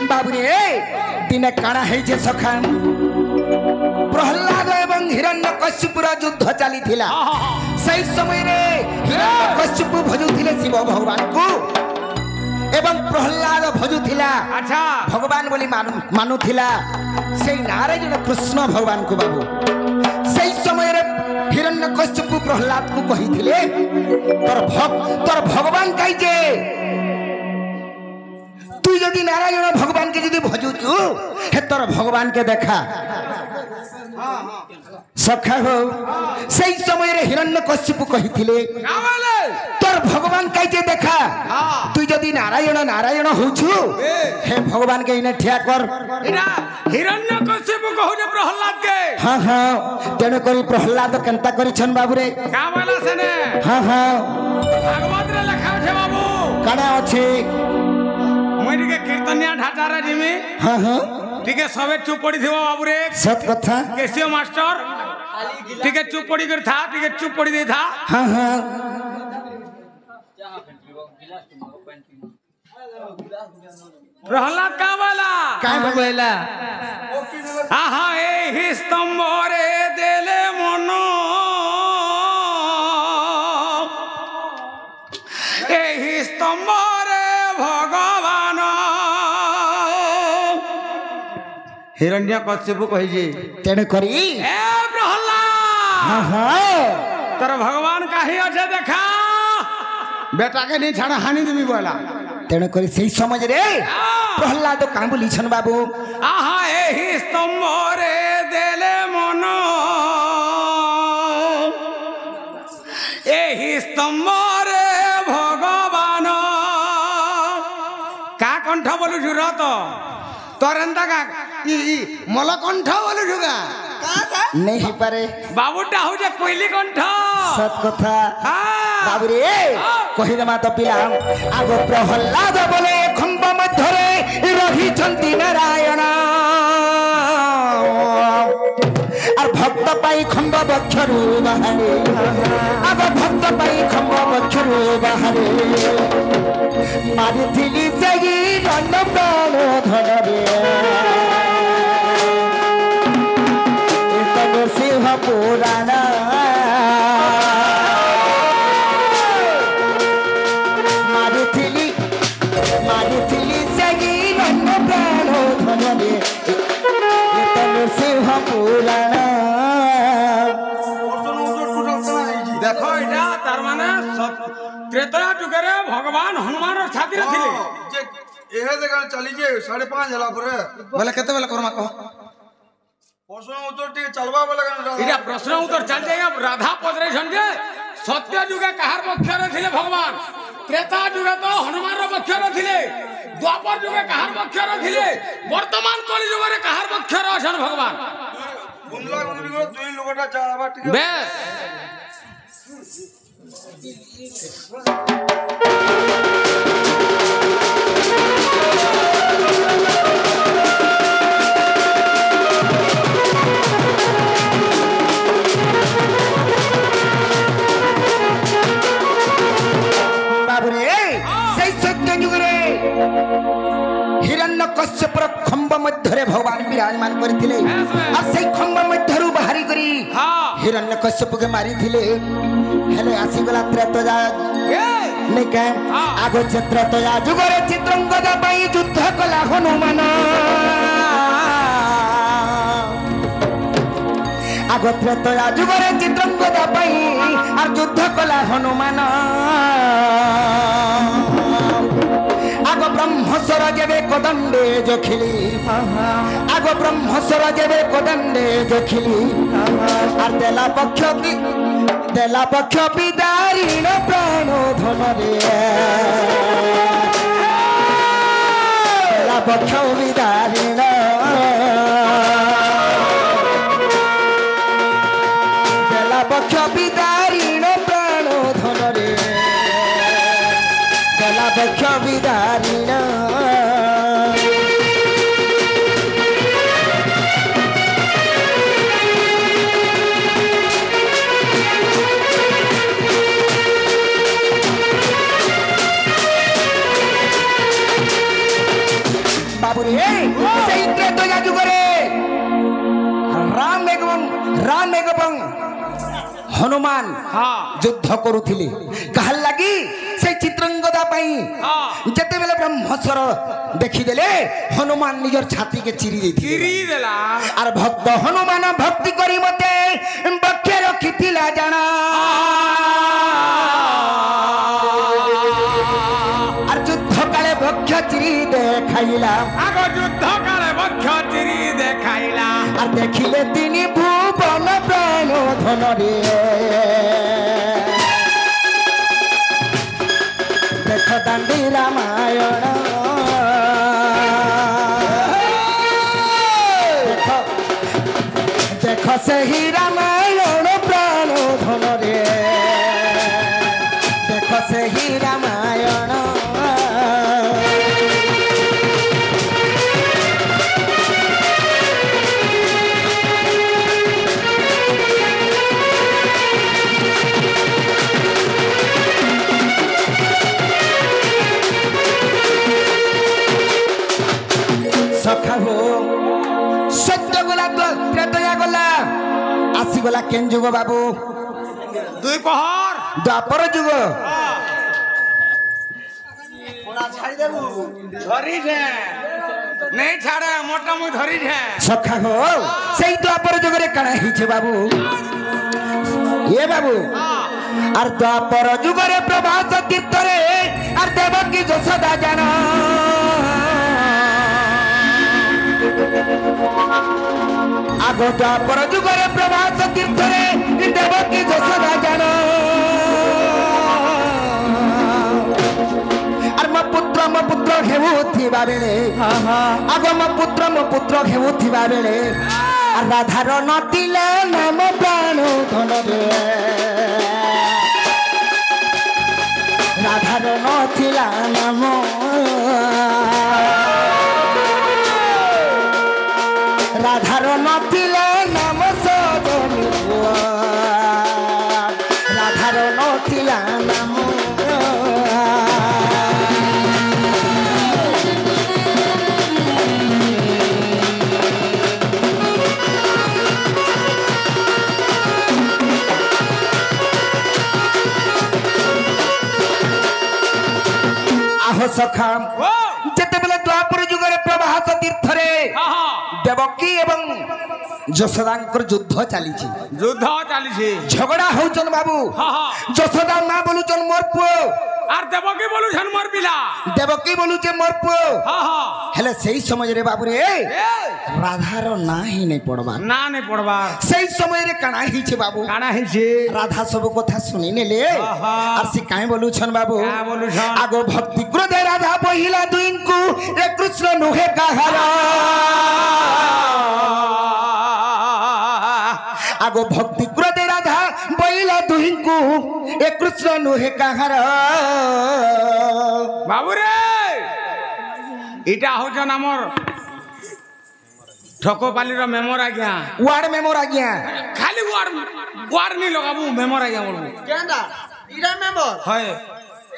S1: बाबुरे दिने काना है जे सखा प्रहलाद एवं हिरण्यकश्यपुर युद्ध चली थिला सही समय रे हिरण्यकश्यप भजुथिले शिव भगवान को एवं प्रहलाद भजुथिला
S2: अच्छा
S1: भगवान बोली मानुथिला सेई नारायण कृष्ण भगवान को बाबू सही समय रे हिरण्यकश्यप प्रहलाद को कहिथिले तोर भगवान कहि जे तू यदि नारायण भगवान के यदि भजुचु हे तोर भगवान के देखा सखा हो सही समय रे हिरण्यकश्यप कहिथिले तोर भगवान कहिजे देखा तू यदि नारायण नारायण होछु हे भगवान के इने ठिया कर
S2: इना हिरण्यकश्यप कहू जे प्रहलाद के
S1: हां हां तेने करी प्रहलाद केनता करिछन बाबू रे
S2: का बोला सने
S1: हां हां
S2: भागवत रे लिखा छै बाबू
S1: काना अछि
S2: मुई के कीर्तनिया ढाचा रे जिमी
S1: हां हां
S2: ठीक है सबे चुप पड़ी थिबो बाबू रे
S1: सत कथा
S2: केसियो मास्टर ठीक है चुप पड़ी कर था ठीक है चुप पड़ी दे था
S1: हां हां
S2: प्रहलाद का वाला
S3: काय बोला
S2: आहा ए ही स्तंभ रे देले मनो ए ही स्तंभ रे भगवान हिरण्यकश्यप कहि जे
S1: तेने करी
S2: ए प्रहलाद
S1: हां हां
S2: तर भगवान काहे अछे देखा बेटा के नहीं छाड़ा हानि देवी बोला
S1: तेने करी सही समझ रे प्रहलाद कां बोलीछन बाबू
S2: आहा एही स्तंभ रे देले मन एही स्तंभ रे भगवान का कंठ बोलु जुरा तो तोरंदा का ई मल कंठ बोलु जुगा
S1: नहीं ही पारे
S2: बाबूटा हो जे कोइली कंठ
S1: सत कथा
S2: हाँ
S1: बाबू रे कहि दमा तो पिला आगो प्रहलाद बोले खंब मध्यरे रही चंती नारायण और भक्त पाई खंब बक्षरु बाहरे आगो भक्त पाई खंब बक्षरु बाहरे मारी थिली सही रन प्राण धन रे एतन सिंह पुराण मारी थिली से
S2: ଏଇଟା ତାର ମାନେ ତ୍ରେତୟା ଯୁଗରେ ଭଗବାନ ହନୁମାନ ଛାତି ରେ ଥିଲେ
S5: ଯେ ଏହେ ଦେଖା ଚାଲିଛେ 5:30 ହେଲା ପରେ
S1: ବୋଲେ କେତେବେଳେ କର୍ମା କହ
S5: ପ୍ରଶ୍ନ ଉତ୍ତର ଟିକେ ଚାଲବା ବୋଲେ
S2: ଏଇଟା ପ୍ରଶ୍ନ ଉତ୍ତର ଚାଲି ଯାଇ ରାଧା ପଚରାଇଛନ୍ ଯେ ସତ୍ୟ ଯୁଗେ କାହାର ପକ୍ଷରେ ଥିଲେ ଭଗବାନ ତ୍ରେତା ଯୁଗେ ତ ହନୁମାନର ପକ୍ଷରେ ଥିଲେ ଦ୍ୱାପର ଯୁଗେ କାହାର ପକ୍ଷରେ ଥିଲେ ବର୍ତ୍ତମାନ କଳି ଯୁଗରେ କାହାର ପକ୍ଷରେ ଅଛନ୍ ଭଗବାନ
S5: ଗୁଣ୍ଡଲା ଗୁଣ୍ଡଲି করে দুই লোকটা যাবা ঠিক
S2: ବେଶ
S1: বাবুরে সেই সত্য যুগরে হিরণ্য কশ্যপর খম্ব মধ্যরে ভগবান বিরাজমান করিଥିଲେ আর সেই খম্ব মধ্যরু বাহারি করি
S2: হ্যাঁ
S1: হিরণ্য কশ্যপকে মারিଥିଲେ হেলে আসিগলা ত্রেতয়া নেই কে আগ ত্রেতয়া যুগরে চিত্রঙ্গদা পাই যুদ্ধ কলা হনুমান আগ ত্রেতয়া যুগরে চিত্রঙ্গদা পাই আর যুদ্ধ কলা হনুমান আগ ব্রহ্মস্বর যেবে কদণ্ডে জখিলি আগ ব্রহ্মস্বর যেবে কদণ্ডে জখিলি আর দেলা পক্ষ বিদারীণ প্রাণ ধনরে দেলা পক্ষ বিদারীণ দেলা পক্ষ বিদারীণ প্রাণ ধনরে দেলা পক্ষ বিদারীণ বাবুরে সেই ত্রেতয়া যুগরে রাম এবং হনুমান যুদ্ধ করুଥିଲେ কাহার লাগি সেই চিত্রঙ্গদা পাই যেতেবেলে ব্রহ্মস্বর দেখিদেলে হনুমান নিজের ছাতিকে চিরি ଦେଇଥିଲେ
S2: ଚିରି ଦେଲା
S1: আর ভক্ত হনুমান ভক্তি করি মতে বক্ষে রখিଥିଲା জানা আর যুদ্ধ কালে বক্ষ চিরি দেখাইলা
S2: আগ যুদ্ধ কালে বক্ষ চিরি দেখাইলা
S1: আর দেখিলে তিনি ভুবন প্রাণ ধনরে দেখ দাণ্ডি রামায়ণ দেখ সেই রামায়ণ প্রাণ ধনরে দেখ সেই রামায়ণ সখা হো সত্য গলা ত্রেতয়া গলা আসিগলা কেন যুগ বাবু
S2: দুই পহর
S1: দ্বাপর যুগ
S2: ধরি দে নেই ছাড়ে মোটা মুই ধরি দে
S1: সখা হো সেই দ্বাপর যুগরে কানা হইছে বাবু এ বাবু আর দ্বাপর যুগরে প্রভাস তীর্থরে আর দেবকী যশোদা জানা আগ দ্বাপর যুগরে প্রভাস তীর্থরে দেবকী যশোদা জানা আর ମୋ ପୁତ୍ର ହେଉଥିବା ବେଳେ ଆଗ ମୋ ପୁତ୍ର ହେଉଥିବା ବେଳେ আর রাধার নতিলা নাম প্রাণ ধনরে রাধার নথিলা নাম রাধার নথিলা নাম সজনী রাধার নথিলা নাম সখা যেতেবেলে দ্বাপর যুগরে প্রভাস তীর্থরে দেবক দেবকী এবং যশোদাঙ্কর যুদ্ধ চালিছে
S2: যুদ্ধ চালিছে
S1: ঝগড়া হউছন বাবু
S2: হ্যাঁ হ্যাঁ
S1: যশোদা মা বলুছন মোর পুଅ
S2: আর দেবকী বলুছেন মোর পিলা
S1: দেবকী বলুছে মোর পুଅ
S2: হ্যাঁ হ্যাঁ
S1: হেলে সেই সমୟରେ বাবুরে
S2: এ,
S1: রাধার না হি নাই পড়বা
S2: না নেই পড়বার
S1: সেই সমୟରେ কাଣା হিছে বাবু
S2: কানা হয়েছে
S1: রাধা সব কথা শুনি নেলে
S2: আহা।
S1: আর সে কাই বলুছন বাবু
S2: কা বলুছন?
S1: আগো ভক্তি ক্রোধে রাধা বহিলা দুইଙ୍କୁ এ কৃষ্ণ নুহে কাহার আগো ভক্তি ক্রোধে রাধা বহিলা দুইଙ୍କୁ এ কৃষ্ণ নুহে কাহার
S2: বাবুরে এটা হচ্ছেন আমার ঠকপালির মেমোর আজ্ঞা
S1: ওয়ার্ড মেমোর আজ্ঞা
S2: খালি ওয়ার নি লগাবু মেমোর আজ্ঞা বলবো
S4: কেনটা ইরা মেম্বার
S2: হয়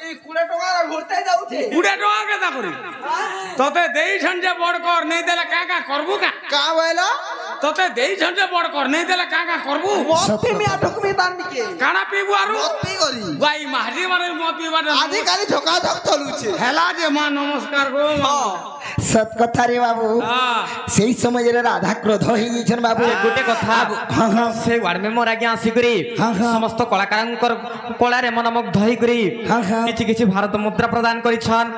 S4: এই 20 টাকা ঘুরতে যাচ্ছে
S2: 20 টাকা কেতা করি তোতে দেইছন যে বড় কর নেই দেলে কাকা করবু কা
S4: কা বইলো
S2: তোতে দেইছন যে বড় কর নেই দেলে কাকা করবু
S4: মতি মিয়া ঠকমি দান নিকে
S2: কানা পিবু আরু
S4: মতি করি
S2: ভাই মাঝি মানে মত পিবাটা
S4: আজি কালি ঝকা ঝক চলুছে
S2: হেলা যে মা নমস্কার গো মা।
S1: সত কথা রে বাবু
S2: হ্যাঁ
S1: সেই সমୟରେ রাধা ক্রোধ হয়ে গেছেন বাবু
S3: গোটে কথা
S1: হ্যাঁ হ্যাঁ
S3: ସେ ୱାର୍ଡ ମେମ୍ବର ଆଜ୍ଞା ଆସିକରି
S1: ହଁ, ହଁ।
S3: ସମସ୍ତ କଳାକାରଙ୍କର କଳାରେ ମନମୁଗ୍ଧ ହେଇକରି
S1: ହଁ, ହଁ।
S3: କିଛି କିଛି ଭାରତ ମୁଦ୍ରା ପ୍ରଦାନ କରିଛନ୍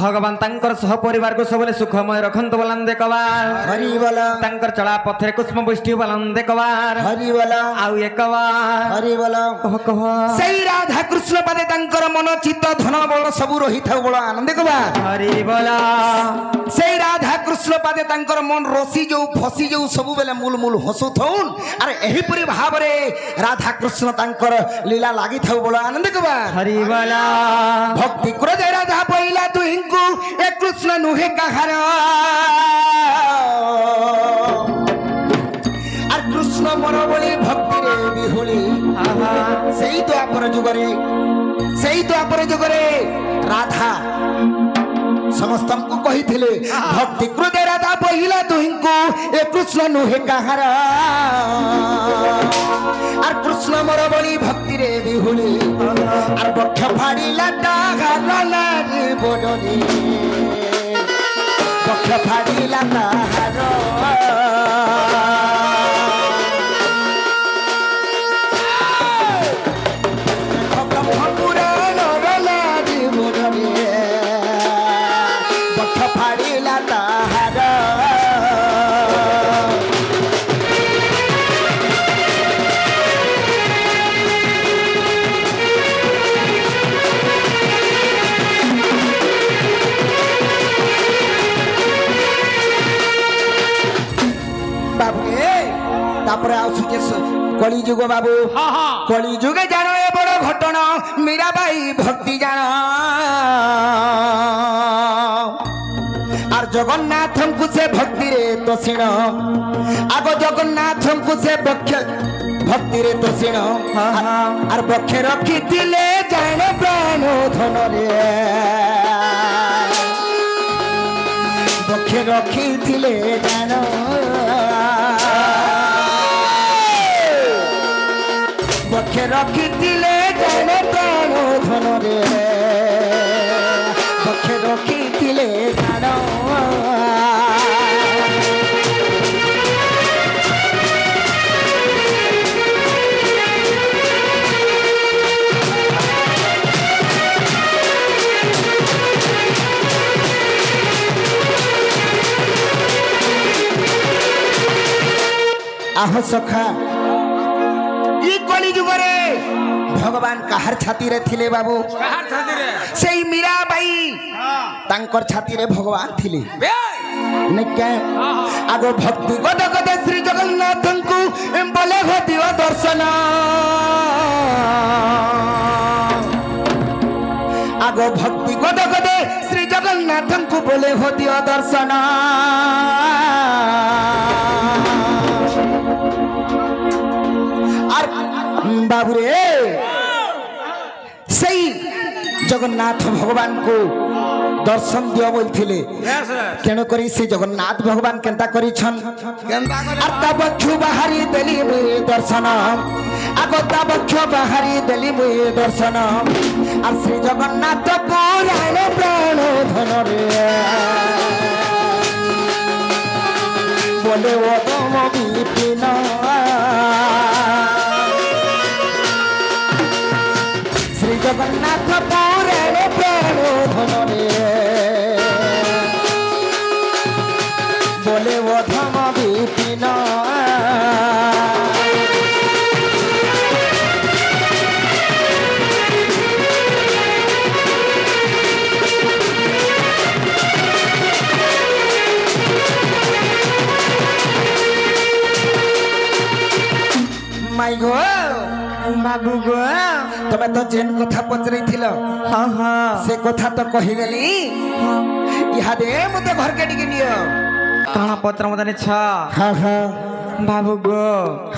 S3: ଭଗବାନ ତାଙ୍କର ସହ ପରିବାରକୁ ସବୁବେଳେ ସୁଖମୟ ରଖନ୍ତୁ ବୋଲନ୍ ଦେଖବାର
S1: ହରି ବଲ
S3: ତାଙ୍କର ଚଳା ପଥରେ କୁଷ୍ମ ବୃଷ୍ଟି ବୋଲନ୍ ଦେଖବାର
S1: ହରି ବଲ
S3: ଆଉ ଏକବାର
S1: ହରି ବଲ
S3: କହ କହ
S1: সেই রাধা কৃষ্ণ পাদে তাঙ্কর মন চিত্ত ধন বল সবু রহিথাও বড় আনন্দ কবা
S3: হরি বলা
S1: সেই রাধা কৃষ্ণ পাদে তাঙ্কর মন রসি যাও ফসি যাও সবু বেলে মূল মূল হসুথউন আর এহিপরি ভাবরে রাধা কৃষ্ণ তাঙ্কর লীলা লাগিথাও বড় আনন্দ কবা
S3: হরি বলা
S1: ভক্তি ক্রোধে রাধা পইলা দুহিঙ্কু এ কৃষ্ণ নুহে কাহার আর কৃষ্ণ মন বলি ভক্তিরে বিহুলি সেই তো আপর যুগরে রাধা ସମସ୍ତଙ୍କୁ କହିଥିଲେ ଭକ୍ତି କ୍ରୋଧେ ରାଧା ବହିଲା ଦୁହିଁଙ୍କୁ ଏ କୃଷ୍ଣ ନୁହେଁ କାହାର আর কৃষ্ণ মর বলি ভক্তিরে বিহুলি আর বক্ষ ফাড়িলা তাহার বদলে বক্ষ ফাড়িলা তাহার ফাড়িলা তাহার বাবুরে তারপরে আসুছে কলি যুগ বাবু
S2: হ্যাঁ হ্যাঁ
S1: কলি যুগে জানো এ বড় ঘটনা মীরাবাই ভক্তি জানো আর জগন্নাথଙ୍କୁ ସେ ଭକ୍ତିରେ ତୋଷିଣ ଆଗ ଜଗନ୍ନାଥଙ୍କୁ ସେ ଭକ୍ତିରେ ତୋଷିଣ আর বক্ষে রখিଥିଲେ জানে প্রাণ ধନରେ বক্ষে রখিଥିଲେ জান বক্ষে রখিଥିଲେ জানে প্রাণ ধନରେ বক্ষে রখিଥିଲେ জান আহ সখা ই কলি যুগরে ভগবান কাহার ছাতিরে থিলে বাবু
S2: কাহার ছাতিরে
S1: সেই মীরাবাই তাঙ্কর ছাতিরে ভগবান থিলে
S2: বে
S1: নিকে আগ ভক্তি গদ গদ শ্রী জগন্নাথଙ୍କୁ বলে দিও দর্শন আগ ভক্তি গদ গদ শ্রী জগন্নাথଙ୍କୁ বলে দিও দর্শন আর বাবুরে সেই জগন্নাথ ভগবানଙ୍କୁ দর্শন দিও বলছিলে কেন করি সেই জগন্নাথ ভগবান কেনতা করিছন আর তা বক্ষ বাহারি দেলি মুই দর্শন আগ তা বক্ষ বাহারি দেলি মুই দর্শন আর শ্রী জগন্নাথ পুরাণ প্রাণ ধনরে बोले वो तुम विपिन श्री जगन्नाथ पुराणे प्राण धन बोले वो धम विपिन माई गो बाबू गो तमे तो जेन कथा पचरई थिलो हां हां से कथा तो कहिगली इहादे मते घर के टिके नियो
S3: काना पत्र मदने छ
S1: हां हां
S3: बाबू गो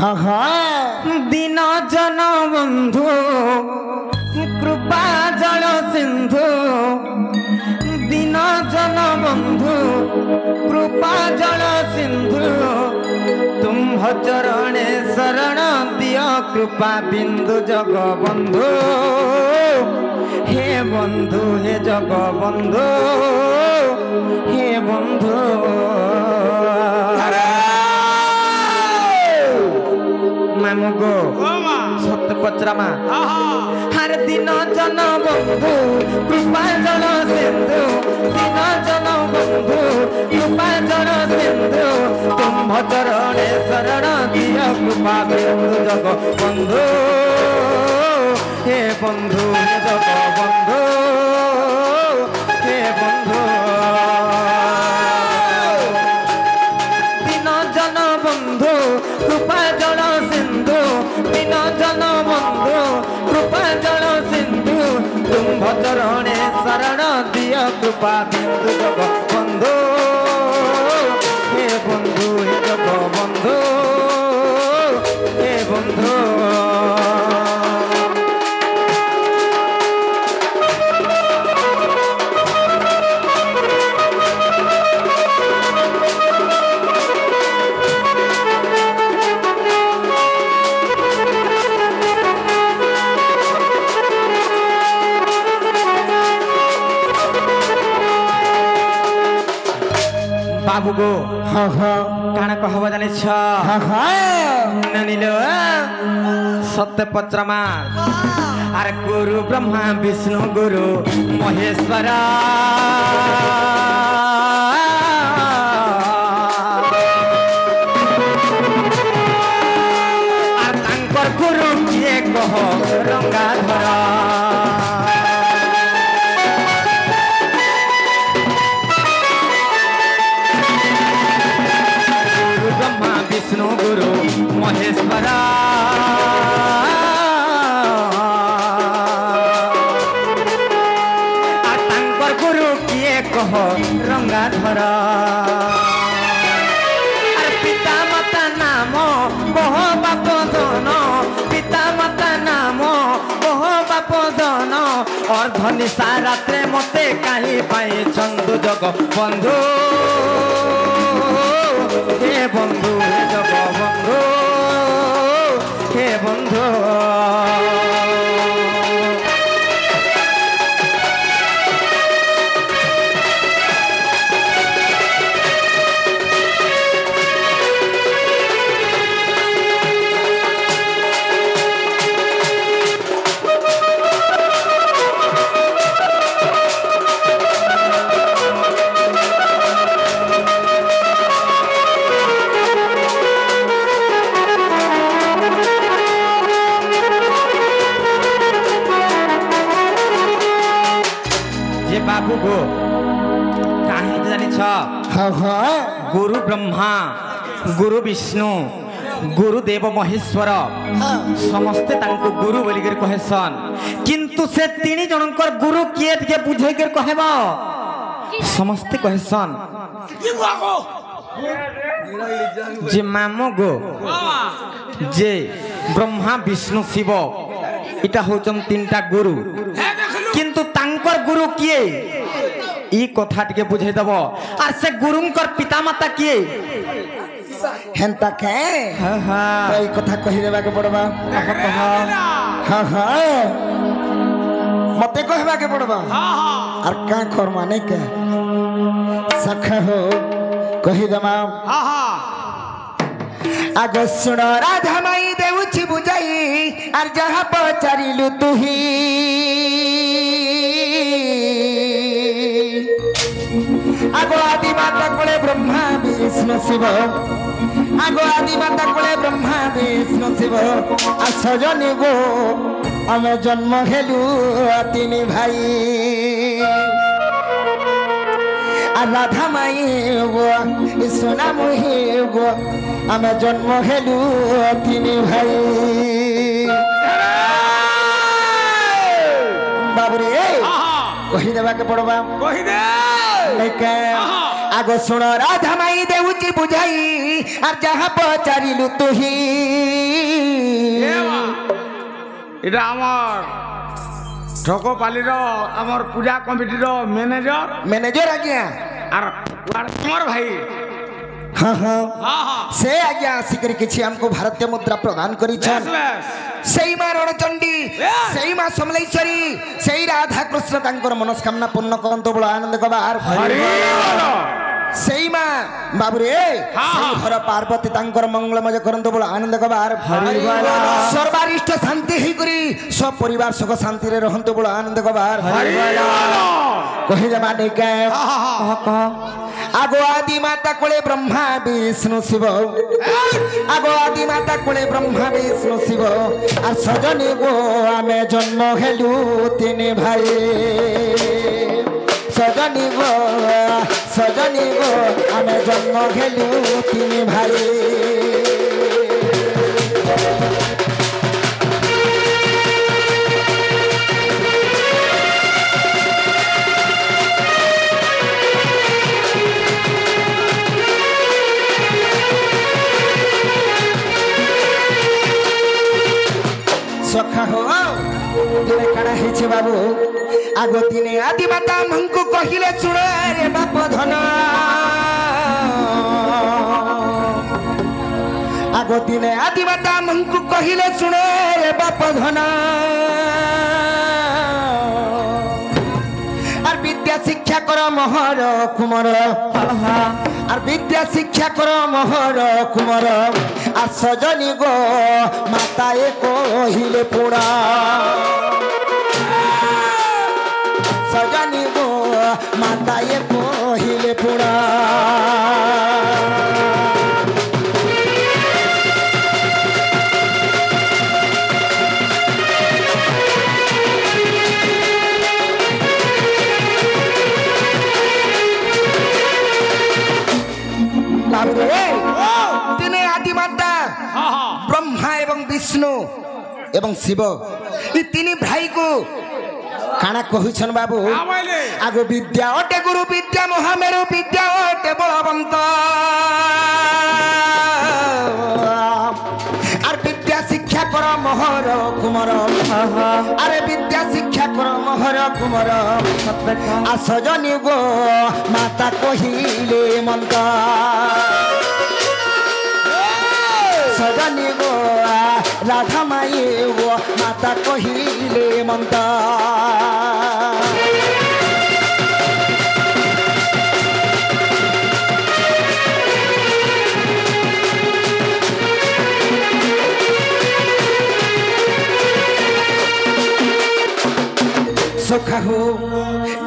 S1: हां हां
S3: दिन जन बंधु कृपा जल सिंधु दिन जन बंधु कृपा जल सिंधु तुम चरणे शरण दियो कृपा बिंदु जग बंधु हे बंधु हे जग बंधु हे बंधु मामू गो सत्य पचरामा हर दिन जन बंधु कृपा जल सिंधु दिन जन बंधु कृपा जल सिंधु तुम चरणे शरण दिया कृपा बिंदु जग बंधु हे बंधु हे जग बंधु हे बंधु दिन जन बंधु कृपा जल सिंधु दिन जन बंधु कृपा जल सिंधु तुम चरणे शरण दिया कृपा बिंदु जग बंधु हे बंधु हे जग बंधु हे बंधु बाबू गो
S1: हां हां
S3: काना कहब जाने छ
S1: हां हां
S3: ननिलो सत्य पत्रमा अरे गुरु ब्रह्मा विष्णु गुरु महेश्वर आर तांकर गुरु किए कह रंगाधर विष्णु गुरु महेश्वर तांकर गुरु किए कह रंगाधर पिता माता नाम कह बाप धन पिता माता नाम कह बाप धन अर्धनिशा रात्रे मते कहीं पाए चंदु जग बंधु हे बंधु हे जग बंधु हे बंधु बाबू गो काहे जानी छ
S1: हां हां
S3: गुरु ब्रह्मा गुरु विष्णु गुरुदेव महेश्वर समस्ते तांको गुरु बोली कर कहेसन किंतु से तीन जनकर गुरु किए के बुझे कर कहबा समस्ते कहेसन जे मामो गो जे ब्रह्मा विष्णु शिव इटा होचन तीनटा गुरु किंतु तांकर गुरु किए ई कथा टिके बुझे दबो आर से गुरुंकर पिता माता किए
S1: हेंता के
S3: हां हां
S1: तो ई कथा कहि देबा के पड़बा हां हां मते कहबा के पड़बा हां हां आर का खर माने के सखा हो कहि दमा
S2: हां हां
S1: আগ শুণ রাধা মাই দেউছি বুঝাই আর যাহা পচারিলু তুহি আগ আদি মাতা কোলে ব্রহ্মা বিষ্ণু শিব আগ আদি মাতা কোলে ব্রহ্মা বিষ্ণু শিব আর সজনী গো আমি জন্ম হেলু তিনি ভাই আর রাধা মাই গো সোনা মহি গো আমি জন্ম হেলু তিনি ভাই বাবুরে কহিদেবাকে পড়বা
S2: কহিদে
S1: আগ শুণ রাধা মাই দেউছি বুঝাই আর যাহা পচারিলু তুহি
S2: এটা আমার ঠকপালির আমার পূজা কমিটির ম্যানেজর
S1: ম্যানেজর আজ্ঞা
S2: আর তোমার ভাই
S1: হ্যাঁ হ্যাঁ
S2: হ্যাঁ হ্যাঁ
S1: সে আজ্ঞা আসিকি কিছু আমাকে ভারতীয় মুদ্রা প্রদান করেছেন
S2: বেশ বেশ
S1: সেই মা রণচণ্ডী
S2: Yes.
S1: সেই মা সমলেশ্বরী সেই রাধা কৃষ্ণ তাঙ্কর মনস্কামনা পূর্ণ করন্তু বড় আনন্দ কবার
S2: হরি বল।
S1: সেই মা বাবুরে সেই ঘর পার্বতী তাঙ্কর মঙ্গলময় করন্তু বড় আনন্দ কবার সর্বারিষ্ট শান্তি হই করি সব পরিবার সুখ শান্তিরে রহন্তু বড় আনন্দ কবার
S2: হরি বল।
S1: কহি যাবা ডেকে আগো আদি মাতা কোলে ব্রহ্মা বিষ্ণু শিব আগো আদি মাতা কোলে ব্রহ্মা বিষ্ণু শিব আর সজনী গো আমি জন্ম হেলু তিনি ভাই সজনী গো আমি জন্ম হেলু তিনি ভাই সখা হো দিনে কাଣା হয়েছে বাবু আগ দিনে আদি মাতা মঙ্কু কহিলে শুণ রে বাপ ধন আগ দিনে আদি মাতা মঙ্কু কহিলে শুণ রে বাপ ধন আর বিদ্যা শিক্ষা কর মহর কুমর আর বিদ্যা শিক্ষা কর মহর কুমর আর সজনী গো মাতায়ে কহিলে পুরা সজনী গো মাতায়ে কহিলে পুরা তিনি আদিমাতা
S2: হ্যাঁ হ্যাঁ
S1: ব্রহ্মা এবং বিষ্ণু এবং শিব এই তিনি ভাইকু কাଣା কহুছন বাবু
S2: হ্যাঁ বলে
S1: আগ বিদ্যা অটে গুরু বিদ্যা মহামেরু বিদ্যা অটে বলবন্ত আর বিদ্যা শিক্ষা কর মহর কুমর আরে বিদ্যা শিক্ষা কর মহর কুমর আর সজনী গো মাতা কহিলে মন্ত সজনী গো রাধা মাই গো মাতা কহিলে মন্ত সখাহু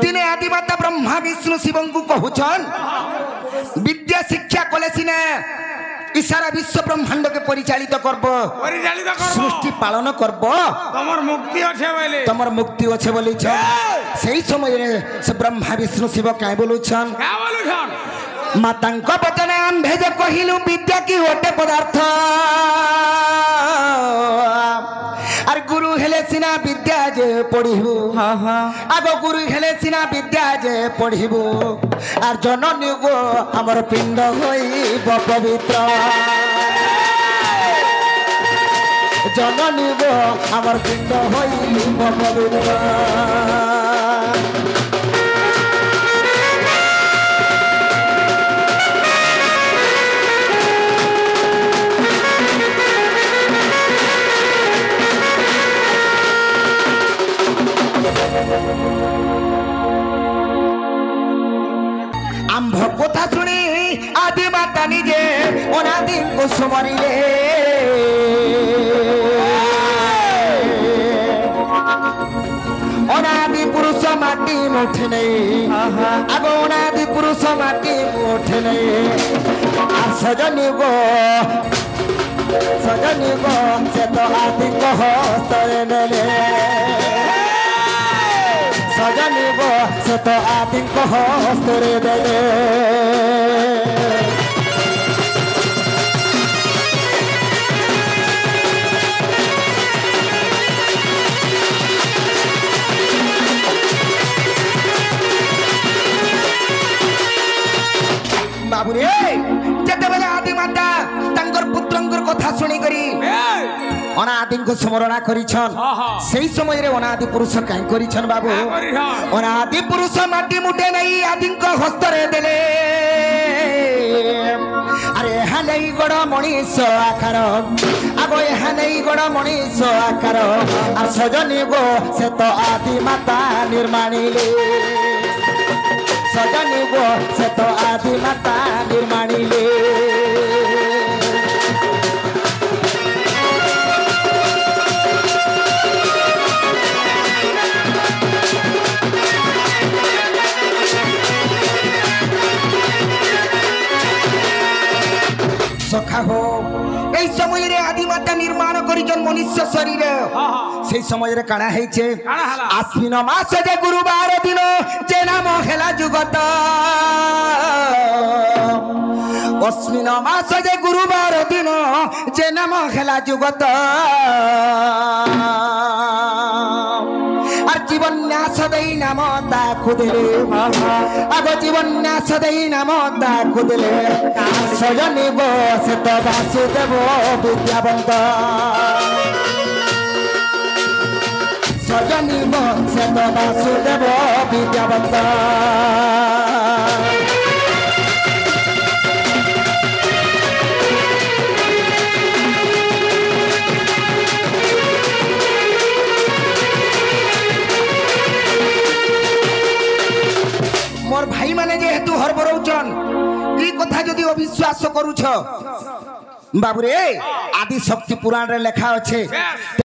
S1: দিনে আদিমাতা ব্রহ্মা বিষ্ণু শিবঙ্কু কহুছন বিদ্যা শিক্ষা কলে সিনা ইসারা বিশ্ব ব্রহ্মাণ্ডকে পরিচালিত করব
S2: পরিচালিত করব
S1: সৃষ্টি পালন করব
S2: তোমার মুক্তি আছে বলে
S1: তোমার মুক্তি আছে বলিছ সেই সময়ে সে ব্রহ্মা বিষ্ণু শিব কাই বলুছন
S2: হ্যাঁ বলুছন
S1: মাতাঙ্ক বচনে আম্ভে যে কহিলু বিদ্যা কি ওটে পদার্থ আর গুরু হেলে সিনা বিদ্যা যে পড়িবু আগ গুরু হেলে সিনা বিদ্যা যে পড়িবু আর জননী গো আমার পিণ্ড হইব পবিত্র জননী গো আমার পিণ্ড হইব পবিত্র আম্ভ কথা শুনি আদি মাতা নিজে অনাদি को सुमरिले अनादि पुरुष माटी मुठे नहीं अब अनादि पुरुष माटी मुठे नहीं आ सजनी गो से तो आदि को हस्तरे नेले सजनी गो से तो आदि को हस्तरे देले बाबुरे जेतेबेले आदि माता तांकर पुत्रंकर कथा सुनी करी अनादि को स्मरणा करिछन सेही समय रे अनादि पुरुष काई करिछन बाबू अनादि पुरुष माटी मुटे नहीं आदि को हस्तरे देले अरे हानै गड मणिष आकार आगो हानै गड मणिष आकार आ सजनी गो से तो आदि माता निर्माणिले सजनी गो से तो आदि माता निर्माणिले सखा हो এই সময় রে আদি মাতা নির্মাণ করিছেন মনুষ্য শরীর সেই সময় রে কানা হইছে আশ্বিন মাস যে গুরুবার দিন যে নাম হেলা জগত অশ্বিন মাস যে গুরুবার দিন যে নাম হেলা জগত আর জীবন ন্যাস দেই নাম তা খুদিলে আগ জীবন ন্যাস দেই নাম তা খুদিলে সজনী গো সে তো বাসুদেব বিদ্যাবন্ত সজনী গো সে তো বাসুদেব বিদ্যাবন্ত मोर भाई माने जेहेतु हरबरौचन ई कथा जदि अविश्वास करूछ बाबू रे आदि शक्ति पुराण रे लेखा अच्छे